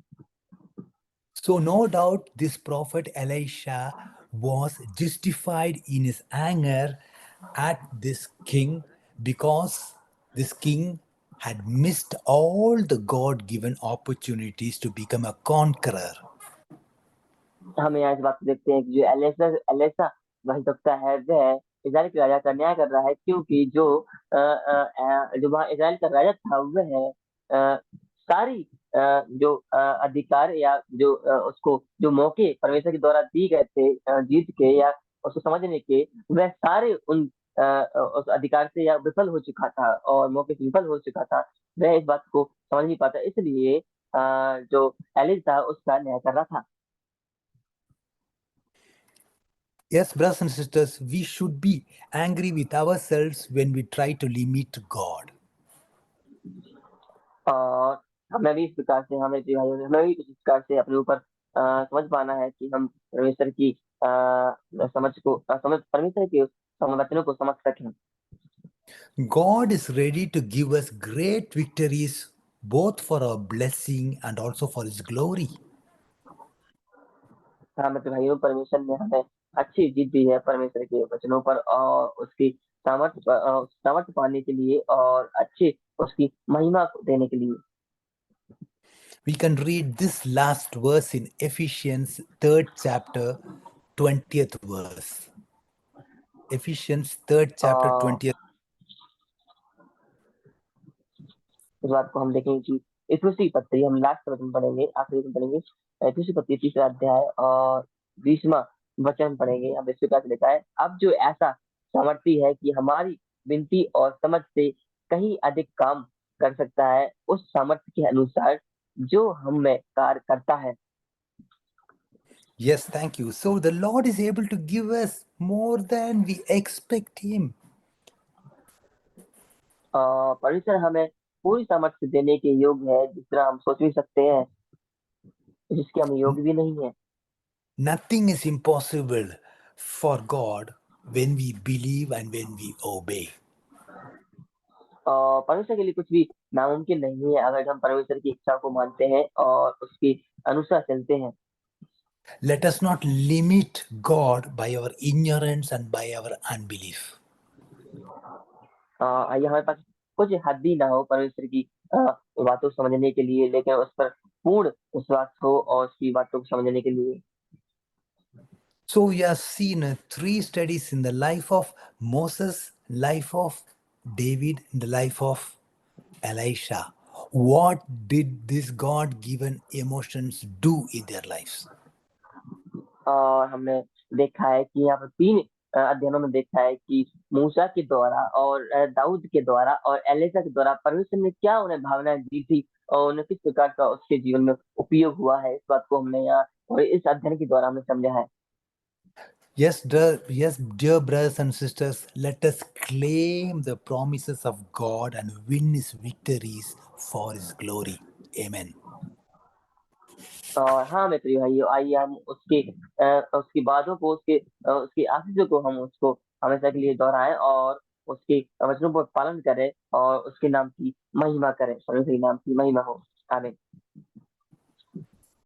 So no doubt this prophet Elisha was justified in his anger at this king because this king had missed all the God-given opportunities to become a conqueror. हम यहाँ इस बात को देखते हैं कि जो एलेसा भविष्यवक्ता है वह इजराइल के राजा का न्याय कर रहा है, क्योंकि जो वहाँ इजराइल का राजा था वह सारी जो अधिकार या जो उसको जो मौके परमेश्वर के द्वारा दी गए थे जीत के या उसको समझने के, वह सारे उस अधिकार से या विफल हो चुका था और मौके से विफल हो चुका था। वह इस बात को समझ नहीं पाता, इसलिए जो एलिस था उसका न्याय कर रहा था। Yes, brothers and sisters, we should be angry with ourselves when we try to limit God. और हमें भी इस प्रकार से हमें भी भाइयों हमें भी इस प्रकार से अपने ऊपर समझ पाना है कि हम परमेश्वर की परमेश्वर के वचनों को समझ सकें। God is ready to give us great victories both for our blessing and also for His glory. हाँ मेरे भाइयों, परमेश्वर ने हमें अच्छी जीत दी है परमेश्वर के वचनों पर और उसकी सामर्थ्य पाने के लिए और अच्छी उसकी महिमा देने के लिए। We can read this last verse in Ephesians 3rd chapter 20th verse. Ephesians 3rd chapter 20th. इस बात को हम देखेंगे कि इफिसी पत्री हम लास्ट वचन पढ़ेंगे, आखिरी वचन पढ़ेंगे। इफिसी पत्री 3रा अध्याय और 20वां वचन पढ़ेंगे। अब इस प्रकार से लिखा है, अब जो ऐसा सामर्थी है कि हमारी विनती और समझ से कहीं अधिक काम कर सकता है, उस सामर्थ्य के अनुसार जो हम में कार्य करता है। Yes, thank you. So the Lord is able to give us more than we expect Him. परमेश्वर हमें पूरी सामर्थ्य देने के योग्य है, जिस तरह हम सोच भी सकते हैं, जिसके हम योग्य भी नहीं है। Nothing is impossible for God when we believe and when we obey. परमेश्वर के लिए कुछ भी नामुमकिन नहीं है अगर हम परमेश्वर की इच्छा को मानते हैं और उसके अनुसार चलते हैं। Let us not limit God by our ignorance and by our unbelief. आइए हमारे पास कुछ हद ही ना हो परमेश्वर की बातों को समझने के लिए, लेकिन उस पर पूर्ण विश्वास हो और उसकी बातों को समझने के लिए। So we have seen three studies in the life of Moses, life of David, and the life of Elisha. What did these God-given emotions do in their lives? और हमने देखा है कि यहाँ पर 3 अध्ययनों में देखा है कि मूसा के द्वारा और दाऊद के द्वारा और एलीशा के द्वारा परमेश्वर ने क्या उन्हें भावनाएं दी थी और उन्हें किस प्रकार का उसके जीवन में उपयोग हुआ है। इस बात को हमने यहाँ और इस अध्ययन के द्वारा हमने समझा है। Yes, dear brothers and sisters, let us claim the promises of God and win His victories for His glory. Amen. और हाँ मित्र भाइयों, आइए हम उसकी बातों को, उसकी आशीषों को हम उसको हमेशा के लिए दोहराएं और उसके वचनों पर पालन करें और उसके नाम की महिमा करें। परमेश्वर के नाम की महिमा हो। आमीन।